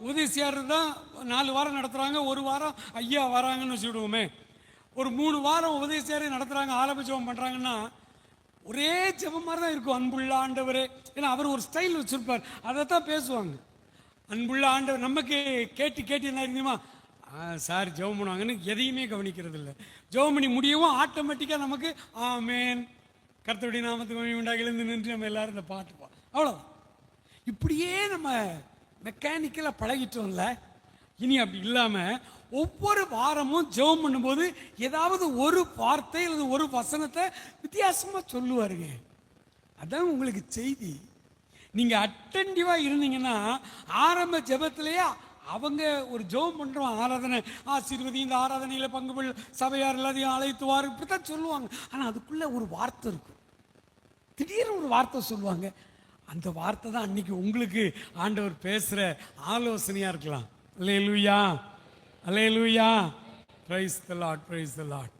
C: உதேசியார் தான் 4 வாரம் நடத்துறாங்க, 1 வாரம் ஐயா வராங்கன்னு வச்சுடுவோமே. ஒரு 3 வாரம் உதேசியாரை நடத்துறாங்க, ஆரம்ப ஜெபம் பண்றாங்கன்னா ஒரே ஜெபம் மாதிரி தான் இருக்கும். அன்புள்ள ஆண்டவரே, ஏன்னா அவர் ஒரு ஸ்டைல் வச்சிருப்பார், அதை தான் பேசுவாங்க. அன்புள்ள ஆண்டவர் நமக்கு கேட்டு கேட்டு என்ன தெரியுமா, சார் ஜெபம் பண்ணுவாங்கன்னு எதையுமே கவனிக்கிறது இல்லை. ஜெபம் பண்ணி முடியவும் ஆட்டோமேட்டிக்காக நமக்கு ஆமேன் கர்த்தருடைய நாமத்துக்கு மகிமை உண்டாக எழுந்து நின்று நம்ம எல்லாரும் இந்த பாட்டு அவ்வளோதான். இப்படியே நம்ம மெக்கானிக்கலாக பழகிட்டோம்ல. இனி அப்படி இல்லாமல் ஒவ்வொரு வாரமும் ஜெபம் பண்ணும்போது ஏதாவது ஒரு வார்த்தை அல்லது ஒரு வசனத்தை வித்தியாசமாக சொல்லுவாருங்க. அதான் உங்களுக்கு செய்தி. நீங்கள் அட்டென்டிவாக இருந்தீங்கன்னா ஆரம்ப ஜெபத்திலேயே அவங்க ஒரு ஜெபம் பண்ணுறோம், ஆராதனை ஆசீர்வதி, இந்த ஆராதனையில் பங்கு கொள்ள சபையார் எல்லாத்தையும் அழைத்துவார், இப்படி தான் சொல்லுவாங்க. ஆனால் அதுக்குள்ளே ஒரு வார்த்தை இருக்கும், திடீர்னு ஒரு வார்த்தை சொல்லுவாங்க. அந்த வார்த்தை தான் அன்னைக்கு உங்களுக்கு ஆண்டவர் பேசுகிற ஆலோசனையாக இருக்கலாம். அல்லேலூயா, அல்லேலூயா, praise the lord, praise the lord.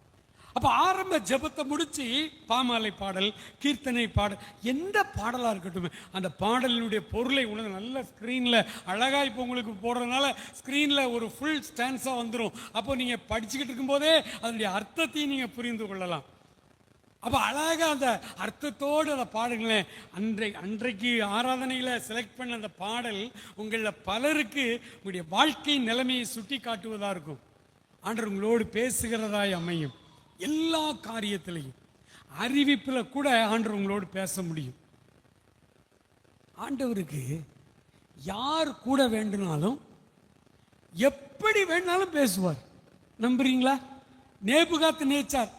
C: அப்போ ஆரம்ப ஜெபத்தை முடிச்சு பாமாலை பாடல், கீர்த்தனை பாடல், எந்த பாடலாக இருக்கட்டும், அந்த பாடலினுடைய பொருளை உணர்ந்து நல்ல ஸ்க்ரீனில் அழகாக இப்போ உங்களுக்கு போடுறதுனால ஸ்க்ரீனில் ஒரு ஃபுல் ஸ்டான்ஸாக வந்துடும். அப்போ நீங்கள் படிச்சுக்கிட்டு இருக்கும்போதே அதனுடைய அர்த்தத்தையும் நீங்கள் புரிந்து கொள்ளலாம். அப்போ அழகாக அந்த அர்த்தத்தோடு அதை பாடுங்களேன். அன்றைக்கு ஆராதனையில் செலக்ட் பண்ண அந்த பாடல் உங்களில் பலருக்கு உங்களுடைய வாழ்க்கையின் நிலைமையை சுட்டி காட்டுவதாக இருக்கும். ஆண்டவர் உங்களோடு பேசுகிறதாய் அமையும். எல்லா காரியத்திலையும் அறிவிப்பில் கூட ஆண்டவர் உங்களோடு பேச முடியும். ஆண்டவருக்கு யார் கூட வேண்டுனாலும் எப்படி வேணாலும் பேசுவார். நம்புறீங்களா? நேபுகாத் நேச்சார்,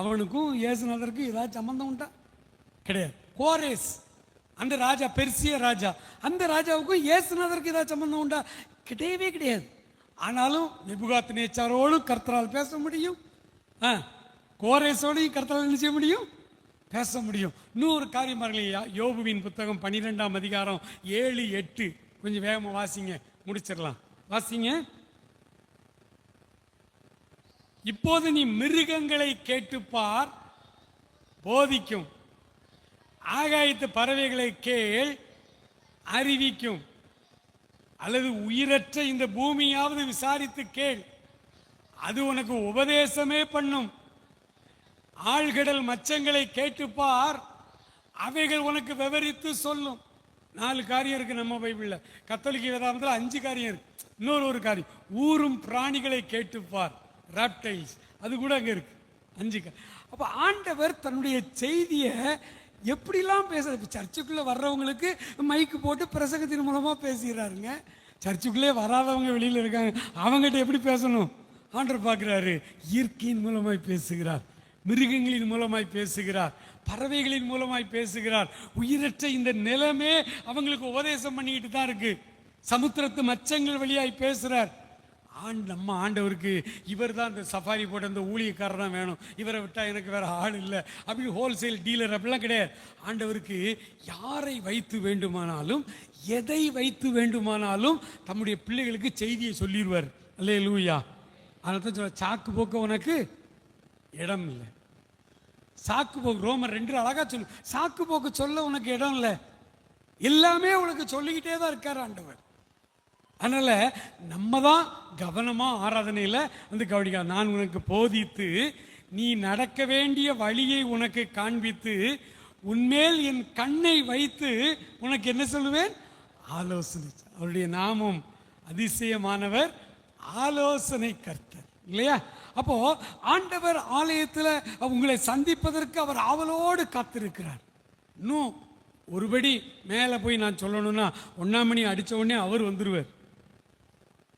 C: அவனுக்கும் இயேசுநாதருக்கும் ஏதாவது சம்பந்தம் உண்டா? கிடையாது. கோரேஸ் அந்த ராஜா, பெர்சிய ராஜா, அந்த ராஜாவுக்கும் இயேசுநாதருக்கு ஏதாவது சம்பந்தம் உண்டா? கிடையவே கிடையாது. ஆனாலும் நேபுகாத் நேச்சாரோடு கர்த்தரால் பேச முடியும், கோரேசோடையும் கர்த்தரால் என்ன செய்ய முடியும்? பேச முடியும். இன்னொரு காரியம் பாருங்க, யோபுவின் புத்தகம் 12ஆம் அதிகாரம் 7, 8 கொஞ்சம் வேகமாக வாசிங்க, முடிச்சிடலாம். வாசிங்க. இப்போது நீ மிருகங்களை கேட்டுப்பார், போதிக்கும், ஆகாயத்து பறவைகளை கேள், அறிவிக்கும், அல்லது உயிரற்ற இந்த பூமியாவது விசாரித்து கேள், அது உனக்கு உபதேசமே பண்ணும். ஆழ்கடல் மச்சங்களை கேட்டுப்பார், அவைகள் உனக்கு விவரித்து சொல்லும். 4 காரியம் இருக்கு நம்ம பைபிளில். கத்தோலிக்க வேதாந்தத்தில் 5 காரியம் இருக்கு. இன்னொரு காரியம், ஊரும் பிராணிகளை கேட்டுப்பார், ராப்டைல்ஸ், அது கூட அங்கே இருக்கு. 5. அப்போ ஆண்டவர் தன்னுடைய செய்தியை எப்படிலாம் பேசுறது. சர்ச்சுக்குள்ளே வர்றவங்களுக்கு மைக்கு போட்டு பிரசங்கத்தின் மூலமாக பேசுகிறாருங்க. சர்ச்சுக்குள்ளே வராதவங்க வெளியில் இருக்காங்க, அவங்ககிட்ட எப்படி பேசணும்? ஆண்டவர் பார்க்குறாரு. இயற்கையின் மூலமாய் பேசுகிறார், மிருகங்களின் மூலமாய் பேசுகிறார், பறவைகளின் மூலமாய் பேசுகிறார். உயிரற்ற இந்த நிலமே அவங்களுக்கு உபதேசம் பண்ணிக்கிட்டு தான் இருக்கு. சமுத்திரத்து மச்சங்கள் வழியாய் பேசுகிறார். நம்ம ஆண்டவருக்கு இவர் தான் இந்த சஃபாரி போட்ட அந்த ஊழியக்காரர் தான் வேணும், இவரை விட்டால் எனக்கு வேற ஆள் இல்லை அப்படி ஹோல்சேல் டீலர் அப்படிலாம் கிடையாது. ஆண்டவருக்கு யாரை வைத்து வேண்டுமானாலும், எதை வைத்து வேண்டுமானாலும் தம்முடைய பிள்ளைகளுக்கு செய்தியை சொல்லிடுவார். அல்லேலூயா. அதனால தான் சொல்ல, சாக்கு போக்க உனக்கு இடம் இல்லை. சாக்கு போக்கு ரோமர் 2 அழகா சொல்லு, சாக்கு போக்கு சொல்ல உனக்கு இடம் இல்லை, எல்லாமே உனக்கு சொல்லிக்கிட்டே தான் இருக்கார் ஆண்டவர். அதனால நம்ம தான் கவனமா ஆராதனையில் வந்து கவனிக்க. நான் உனக்கு போதித்து, நீ நடக்க வேண்டிய வழியை உனக்கு காண்பித்து, உன்மேல் என் கண்ணை வைத்து உனக்கு என்ன சொல்லுவேன்? ஆலோசனை. அவருடைய நாமம் அதிசயமானவர், ஆலோசனை கர்த்தர், இல்லையா? அப்போ ஆண்டவர் ஆலயத்தில் உங்களை சந்திப்பதற்கு அவர் ஆவலோடு காத்திருக்கிறார். இன்னும் ஒருபடி மேலே போய் நான் சொல்லணும்னா 1ஆம் மணி அடித்த உடனே அவர் வந்துடுவார்.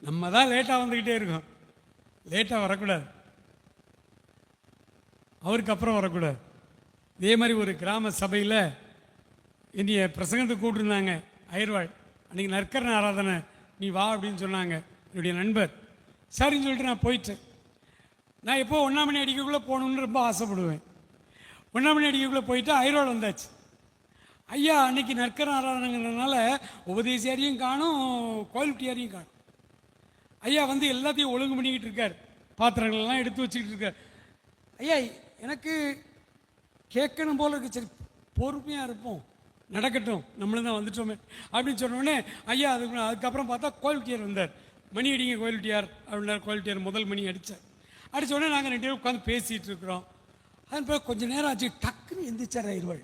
C: நம்ம தான் லேட்டாக வந்துக்கிட்டே இருக்கோம். லேட்டாக வரக்கூடாது, அவருக்கு அப்புறம் வரக்கூடாது. இதே மாதிரி ஒரு கிராம சபையில் என்னைய பிரசங்கத்துக்கு கூப்பிட்டுருந்தாங்க, அயர்வாள். அன்றைக்கி நற்கரண ஆராதனை, நீ வா அப்படின்னு சொன்னாங்க என்னுடைய நண்பர். சரின்னு சொல்லிட்டு நான் போயிட்டேன். நான் எப்போ 1ஆம் மணி அடிக்கக்குள்ளே போகணுன்னு ரொம்ப ஆசைப்படுவேன். 1ஆம் மணி அடிக்கக்குள்ளே போயிட்டு அயர்வாள் வந்தாச்சு. ஐயா அன்னைக்கு நற்கரண ஆராதனைங்கிறதுனால உபதேசியாரையும் காணும், கோயில்ட்டியாரையும் காணும். ஐயா வந்து எல்லாத்தையும் ஒழுங்கு பண்ணிக்கிட்டு இருக்கார், பாத்திரங்கள்லாம் எடுத்து வச்சுக்கிட்டு இருக்கார். ஐயா எனக்கு கேட்கணும் போல இருக்கு, சரி பொறுமையாக இருப்போம், நடக்கட்டும், நம்மளும் தான் வந்துட்டோமே அப்படின்னு சொன்னோடனே ஐயா அதுக்கப்புறம் பார்த்தா கோயில்ட்டியார் வந்தார். மணி அடிங்க கோயில்ட்டியார் அப்படின்னார். கோயில்ட்டியார் முதல் மணி அடித்தார். அடித்த உடனே நாங்கள் 2 பேரும் உட்காந்து பேசிகிட்டு இருக்கிறோம். அதன் பிறகு கொஞ்சம் நேரம் ஆச்சு, டக்கு டக்குன்னு எந்திரிச்சார் ஐயர்வாள்.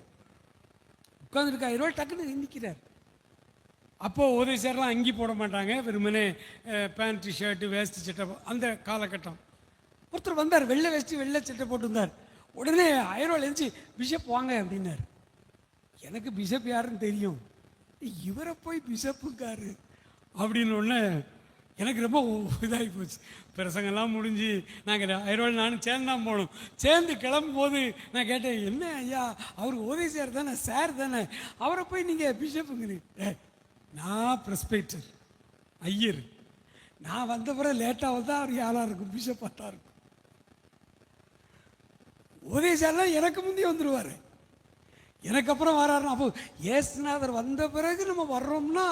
C: உட்காந்துருக்க ஐயர்வாள் டக்குன்னு எந்திக்கிறார். அப்போது உதவிசாரெலாம் அங்கி போட மாட்டாங்க, வெறுமனே பேண்ட்டு ஷர்ட்டு வேஸ்ட்டு சட்டை. அந்த காலகட்டம் ஒருத்தர் வந்தார், வெள்ளை வேஸ்ட்டு வெள்ளை சட்டை போட்டுருந்தார். உடனே ஐயர்வாள் எழுந்துச்சு, பிஷப் வாங்க அப்படின்னார். எனக்கு பிஷப் யாருன்னு தெரியும், இவரை போய் பிஷப்புக்காரு அப்படின்னு ஒன்று எனக்கு ரொம்ப இதாகி போச்சு. பிரசங்கெல்லாம் முடிஞ்சு நாங்கள் ஐயர்வாள் நானும் சேர்ந்து தான் போனோம். சேர்ந்து கிளம்பும்போது நான் கேட்டேன், என்ன ஐயா அவர் ஓதேசியார் தானே, சார் தானே, அவரை போய் நீங்கள் பிஷப்புங்கிறீங்க. நான் ப்ரெஸ்பைட்டர் ஐயர், நான் வந்த பிறகு லேட்டாக வந்தால் அவர் யாராக இருக்கும், பிஷப்பாக தான் இருக்கும். ஓதேசியார்லாம் எனக்கு முந்தைய வந்துடுவார், எனக்கு அப்புறம் வராருன்னா. அப்போ இயேசுநாதர் வந்த பிறகு நம்ம வர்றோம்னா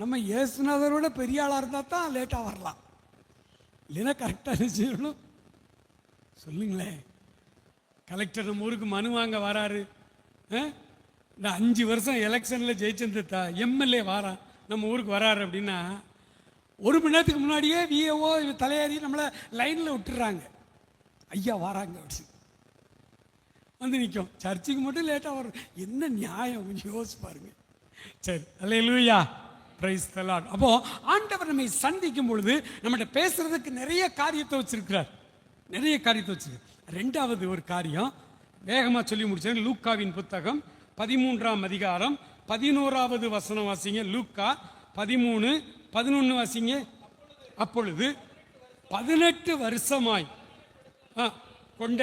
C: நம்ம இயேசுநாதரோட பெரிய ஆளாக இருந்தால் தான் லேட்டாக வரலாம், இல்லைன்னா கரெக்டாக செய்யணும். சொல்லுங்களேன், கலெக்டர் நம்ம ஊருக்கு மனு வாங்க வராரு. இந்த 5 வருஷம் எலெக்ஷனில் ஜெயிச்சிருந்த எம்எல்ஏ வாரான் நம்ம ஊருக்கு வராரு அப்படின்னா 1 மணி நேரத்துக்கு முன்னாடியே விஏஓ தலையாரி நம்மளை லைனில் விட்டுறாங்க. ஐயா வராங்க அப்படின்னு வந்து நிற்கும். சர்ச்சுக்கு மட்டும் லேட்டாக வரும், என்ன நியாயம் கொஞ்சம் யோசிச்சு பாருங்க. சரி, அல்லேலூயா, பிரைஸ் தி லார்ட். அப்போ ஆண்டவர் நம்மை சந்திக்கும் பொழுது நம்மகிட்ட பேசுறதுக்கு நிறைய காரியத்தை வச்சிருக்கிறார், நிறைய காரியத்தை வச்சிருக்கார். 2வது ஒரு காரியம் வேகமாக சொல்லி முடிச்சேன். லூக்காவின் புத்தகம் 13ஆம் அதிகாரம் 11வது வசனம் வாசிங்க. லூக்கா 13:11 வாசிங்க. அப்பொழுது 18 வருஷமாய் கொண்ட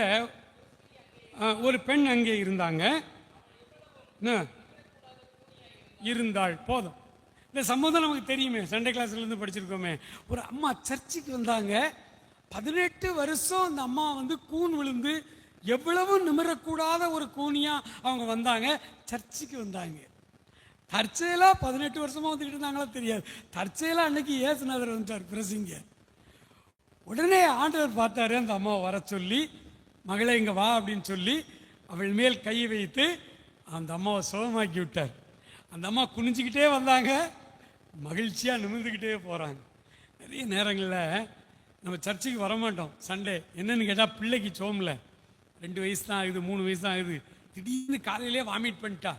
C: ஒரு பெண் அங்கே இருந்தாங்க, இருந்தாள். போதும், இந்த சம்பவம் நமக்கு தெரியுமே, சண்டே கிளாஸ்லேருந்து படிச்சிருக்கோமே. ஒரு அம்மா சர்ச்சுக்கு வந்தாங்க, 18 வருஷம் அந்த அம்மா வந்து கூன் விழுந்து எவ்வளவு நிமிரக்கூடாத ஒரு கூனியா அவங்க வந்தாங்க, சர்ச்சுக்கு வந்தாங்க. தற்செயலாக 18 வருஷமா வந்துக்கிட்டு இருந்தாங்களா தெரியாது, தற்செயலாக அன்னைக்கு இயேசுநாதர் வந்துட்டார் பிரசிங்க. உடனே ஆண்டவர் பார்த்தாரு, அந்த அம்மாவை வர சொல்லி, மகளை இங்கே வா அப்படின்னு சொல்லி அவள் மேல் கை வைத்து அந்த அம்மாவை சுகமாக்கி விட்டார். அந்த அம்மா குனிஞ்சிக்கிட்டே வந்தாங்க, மகிழ்ச்சியாக நிமிர்ந்துக்கிட்டே போகிறாங்க. நிறைய நேரங்களில் நம்ம சர்ச்சுக்கு வரமாட்டோம் சண்டே, என்னன்னு கேட்டால் பிள்ளைக்கு சோமில் 2 வயசு தான் ஆகுது, 3 வயசு தான் ஆகுது, திடீர்னு காலையிலே வாமிட் பண்ணிட்டா.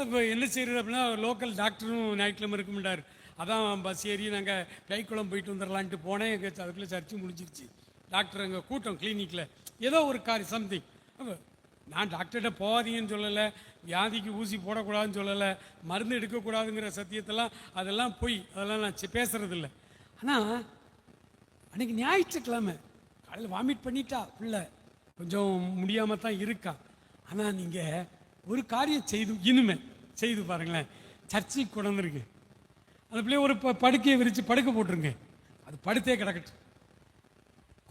C: இப்போ என்ன செய்கிறது அப்படின்னா, லோக்கல் டாக்டரும் ஞாயிற்றுக்கிழமை இருக்க மாட்டார். அதான் பஸ் ஏறி நாங்கள் கைக்குளம் போயிட்டு வந்துடலான்ட்டு போனேன். அதுக்குள்ளே சர்ச்சு முடிஞ்சிருச்சு. டாக்டர் அங்கே கூட்டம் கிளினிக்கில், ஏதோ ஒரு காரியம் சம்திங். நான் டாக்டர்கிட்ட போகாதீங்கன்னு சொல்லலை, வியாதிக்கு ஊசி போடக்கூடாதுன்னு சொல்லலை, மருந்து எடுக்கக்கூடாதுங்கிற சத்தியத்தெல்லாம் அதெல்லாம் போய் அதெல்லாம் நான் பேசுறதில்லை. ஆனால் அன்றைக்கி ஞாயிற்றுக்கிழமை காலையில் வாமிட் பண்ணிட்டா, பிள்ளை கொஞ்சம் முடியாமல் தான் இருக்கா. ஆனால் நீங்கள் ஒரு காரியம் இனிமே செய்து பாருங்களேன். சர்ச்சைக்கு கொண்டுருக்கு, அந்த பிள்ளைய ஒரு படுக்கையை விரித்து படுக்க போட்டுருங்க, அது படுத்தே கிடக்கட்டும்.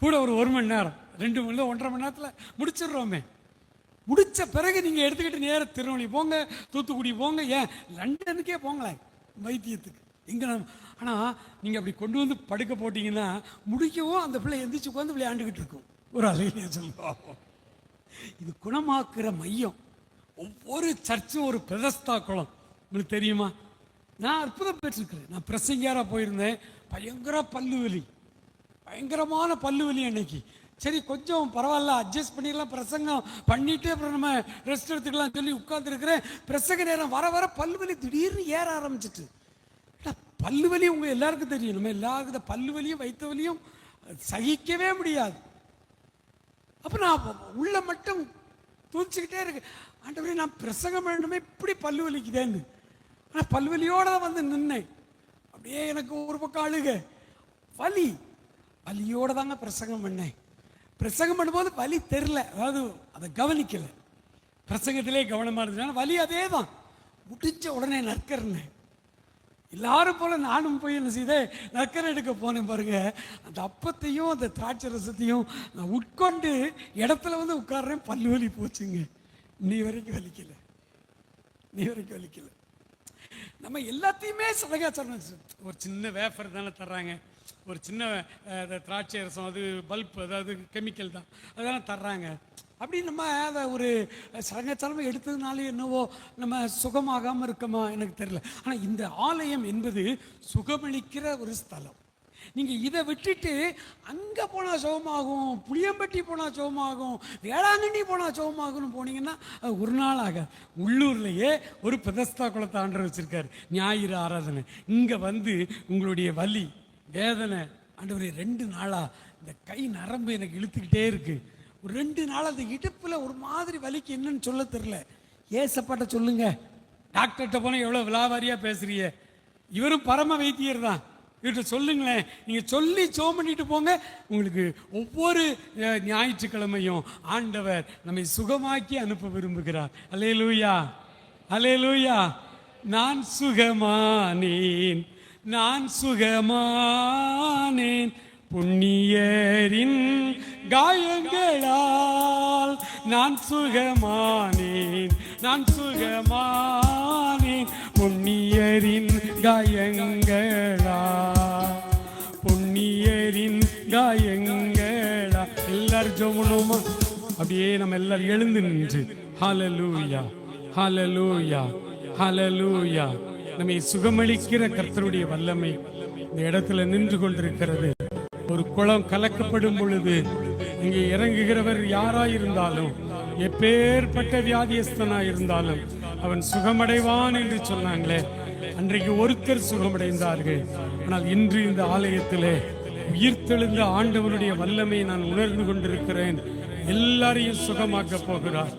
C: கூட ஒரு 1 மணி நேரம் 2 மணி நேரம் 1.5 மணி நேரத்தில் முடிச்சிடுறோமே. முடித்த பிறகு நீங்கள் எடுத்துக்கிட்டு நேராக திருநெல்வேலி போங்க, தூத்துக்குடி போங்க, ஏன் லண்டனுக்கே போங்களேன் வைத்தியத்துக்கு எங்கே. ஆனால் நீங்கள் அப்படி கொண்டு வந்து படுக்க போட்டிங்கன்னா முடிக்கவும் அந்த பிள்ளை எந்திரிச்சு உட்காந்து விளையாண்டுக்கிட்டு இருக்கும். ஒரு அலையிலே சொல்லுவோம், இது குணமாக்குற மையம். ஒவ்வொரு சர்ச்சும் ஒரு பெதஸ்தா குளம், உங்களுக்கு தெரியுமா? நான் அற்புதம் பெற்றிருக்கிறேன். நான் பிரசங்கியாராக போயிருந்தேன், பயங்கரமான பல்லுவலி அன்னைக்கு. சரி கொஞ்சம் பரவாயில்ல அட்ஜஸ்ட் பண்ணிடலாம், பிரசங்கம் பண்ணிட்டு அப்புறம் நம்ம ரெஸ்ட் எடுத்துக்கலாம் சொல்லி உட்கார்ந்துருக்கிறேன். பிரசங்க நேரம் வர வர பல்லுவலி திடீர்னு ஏற ஆரம்பிச்சிட்டு. பல்லுவலி உங்க எல்லாருக்கும் தெரியும், நம்ம எல்லாருக்கும் பல்லு வலியும் வயிற்று வலியும் சகிக்கவே முடியாது. அப்போ நான் உள்ள மட்டும் தூச்சிக்கிட்டே இருக்கு, ஆண்டவரே நான் பிரசங்கம் பண்ணணுமே இப்படி பல்லு வலிக்குதேன்னு. ஆனால் பல்வலியோட வந்து நின்னேன். அப்படியே எனக்கு ஒரு பக்கம் அழுக, வலியோட தாங்க பிரசங்கம் பண்ணேன். பிரசங்கம் பண்ணும்போது வலி தெரில, அதாவது அதை கவனிக்கலை, பிரசங்கத்திலே கவனமாக இருந்ததுனால வலி அதே தான். முடிஞ்ச உடனே நற்கர்னேன். எல்லாரும் போல நானும் போய் என்ன செய்தேன், நற்கரை எடுக்க போனேன் பாருங்க. அந்த அப்பத்தையும் அந்த திராட்சை ரசத்தையும் நான் உட்கொண்டு இடத்துல வந்து உட்கார்றேன், பல்லு வலி போச்சுங்க. நீ வரைக்கும் வலிக்கலை. நம்ம எல்லாத்தையுமே சலகாச்சரணம். ஒரு சின்ன வேஃபர் தானே தர்றாங்க, ஒரு சின்ன திராட்சை ரசம், அது பல்ப், அதாவது கெமிக்கல் தான், அதெல்லாம் தர்றாங்க. அப்படி நம்ம அதை ஒரு சலங்கச்சலமை எடுத்ததுனால என்னவோ நம்ம சுகமாகாமல் இருக்கமா எனக்கு தெரியல. ஆனால் இந்த ஆலயம் என்பது சுகமளிக்கிற ஒரு ஸ்தலம். நீங்கள் இதை விட்டுட்டு அங்கே போனால் சுகமாகும், புளியம்பட்டி போனால் சுகமாகும், வேளாங்கண்ணி போனால் சுகமாகும்னு போனீங்கன்னா அது ஒரு நாள் ஆகாது. உள்ளூர்லேயே ஒரு பெதஸ்தா குளத்தை ஆண்டவர் வச்சுருக்காரு, ஞாயிறு ஆராதனை. இங்கே வந்து உங்களுடைய வலி வேதனை, ஆண்டவரே 2 நாளாக இந்த கை நரம்பு எனக்கு இழுத்துக்கிட்டே இருக்குது, ஒரு 2 நாள் அந்த இடுப்பில் ஒரு மாதிரி வலிக்கு என்னன்னு சொல்ல தெரில, ஏசப்பாட்ட சொல்லுங்க. டாக்டர்கிட்ட போனால் எவ்வளோ விலாவாரியாக பேசுறிய, இவரும் பரம வைத்தியர் தான், இவர்கிட்ட சொல்லுங்களேன். நீங்கள் சொல்லி ஜெபம் பண்ணிட்டு போங்க. உங்களுக்கு ஒவ்வொரு ஞாயிற்றுக்கிழமையும் ஆண்டவர் நம்மை சுகமாக்கி அனுப்ப விரும்புகிறார். அல்லேலூயா, அல்லேலூயா. நான் சுகமானேன், நான் சுகமானேன் புண்ணியரின் காயங்களால், நான் சுகமானேன், நான் சுகமானேன் புண்ணியரின் காயங்களால், புண்ணியரின் காயங்களா. எல்லாரும் ஜெபணுமா? அப்படியே நம்ம எல்லாரும் எழுந்து நின்று ஹல்லேலூயா, ஹல்லேலூயா, ஹல்லேலூயா. நம்மை சுகமளிக்கிற கர்த்தருடைய வல்லமை இந்த இடத்துல நின்று கொண்டிருக்கிறது. ஒரு குளம் கலக்கப்படும் பொழுது இங்கே இறங்குகிறவர் யாராயிருந்தாலும், எப்பேற்பட்ட வியாதியஸ்தனாய் இருந்தாலும் அவன் சுகமடைவான் என்று சொன்னாங்களே, அன்றைக்கு ஒருத்தர் சுகமடைந்தார்கள். ஆனால் இன்று இந்த ஆலயத்திலே உயிர்த்தெழுந்த ஆண்டவருடைய வல்லமையை நான் உணர்ந்து கொண்டிருக்கிறேன். எல்லாரையும் சுகமாக்க போகிறார்.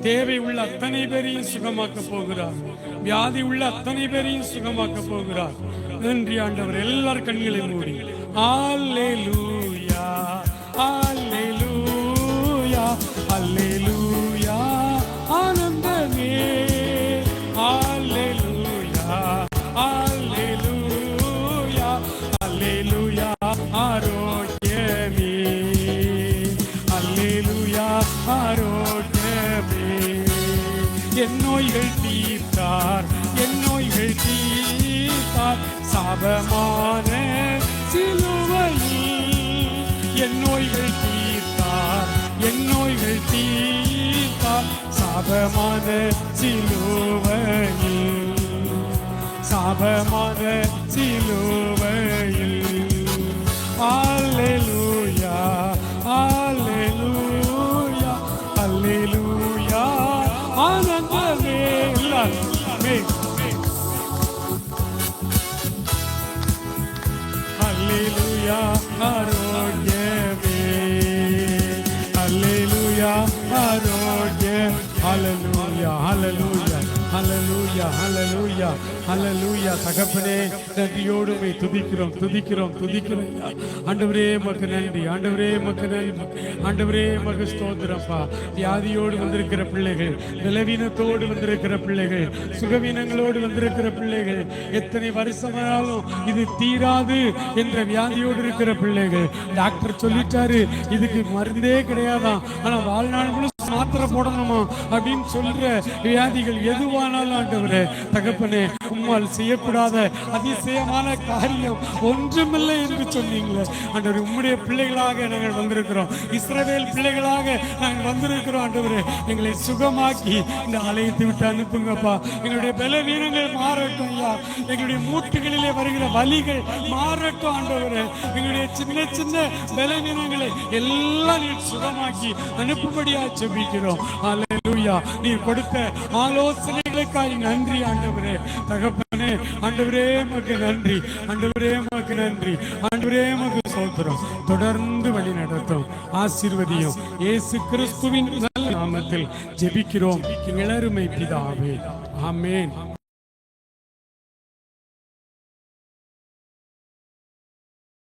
C: தேவை உள்ள அத்தனை பேரையும் சுகமாக்க போகிறார். வியாதி உள்ள அத்தனை பேரையும் சுகமாக்க போகிறார். நன்றி ஆண்டவர். எல்லார் கண்களை மூடி அல்லேலூயா, அல்லேலூயா, அல்லேலூயா ஆனந்தமே, அல்லேலூயா, அல்லேலூயா, அல்லேலூயா ஆரோக்கியமே, அல்லேலூயா ஆரோக்கியமே. என் நோய்கள் தீர்த்தார், என் நோய்கள் தீர்த்தார் சாபமான சிலுவையில், என் நோய்கள் தீர்த்தார், என் நோய்கள் தீர்த்தார் சாபமான சிலுவையில், சாபமான சிலுவையில். அல்லேலூயா, அல்லேலூயா, அல்லேலூயா ஆனந்தமே. எல்லாருமே அல்லேலூயா ஆரோக்கியமே, அல்லேலூயா ஆரோக்கியம். ஹல்லேலூயா, ஹல்லேலூயா, ஹல்லேலூயா, ஹல்லேலூயா, ஹல்லேலூயா. தகப்பனே நன்றியோடு உம்மை துதிக்கிறோம், துதிக்கிறோம், துதிக்கிறோம். ஆண்டவரே உமக்கு நன்றி, ஆண்டவரே உமக்கு நன்றி, ஆண்டவரே உமக்கு ஸ்தோத்திரப்பா. வியாதியோடு வந்திருக்கிற பிள்ளைகள், பலவீனத்தோடு வந்திருக்கிற பிள்ளைகள், சுகவீனங்களோடு வந்திருக்கிற பிள்ளைகள், எத்தனை வருஷமானாலும் இது தீராது என்ற வியாதியோடு இருக்கிற பிள்ளைகள், டாக்டர் சொல்லிட்டாரு இதுக்கு மருந்தே கிடையாதான், ஆனா வாழ்நாள் முழு மாத்திரை போடணுமா அப்படின்னு சொல்ற வியாதிகள் எதுவானாலும் ஆண்டவரே தகப்பனே உம்மால் செய்யக்கூடாத அதிசயமான காரியம் ஒன்றுமில்லை என்று சொன்னீங்களே ஆண்டவரே. உம்முடைய பிள்ளைகளாக நாங்கள் வந்திருக்கிறோம், இஸ்ரவேல் பிள்ளைகளாக நாங்கள் வந்திருக்கிறோம் ஆண்டவரே. எங்களை சுகமாக்கி இந்த ஆலயத்தை விட்டு அனுப்புங்கப்பா. எங்களுடைய பலவீனங்கள் மாறட்டும் ஐயா, எங்களுடைய மூட்டுகளிலே வருகிற வலிகள் மாறட்டும் ஆண்டவரே. எங்களுடைய சின்ன சின்ன பலவீனங்களை எல்லாம் நீர் சுகமாக்கி அனுப்பும்படியா ஜெபிக்கிறோம். அல்லேலூயா. நீர் கொடுத்த ஆலோசனைகளுக்காய் நன்றி ஆண்டவரே தகப்பனே. ஆண்டவரே உமக்கு நன்றி, ஆண்டவரே உமக்கு நன்றி, ஆண்டவரே உமக்கு ஸ்தோத்திரம். தொடர்ந்து வழி நடத்தும், ஆசீர்வதியும். இயேசு கிறிஸ்துவின் நல்ல நாமத்தில் ஜெபிக்கிறோம் எங்கள் அருமை பிதாவே. ஆமென்.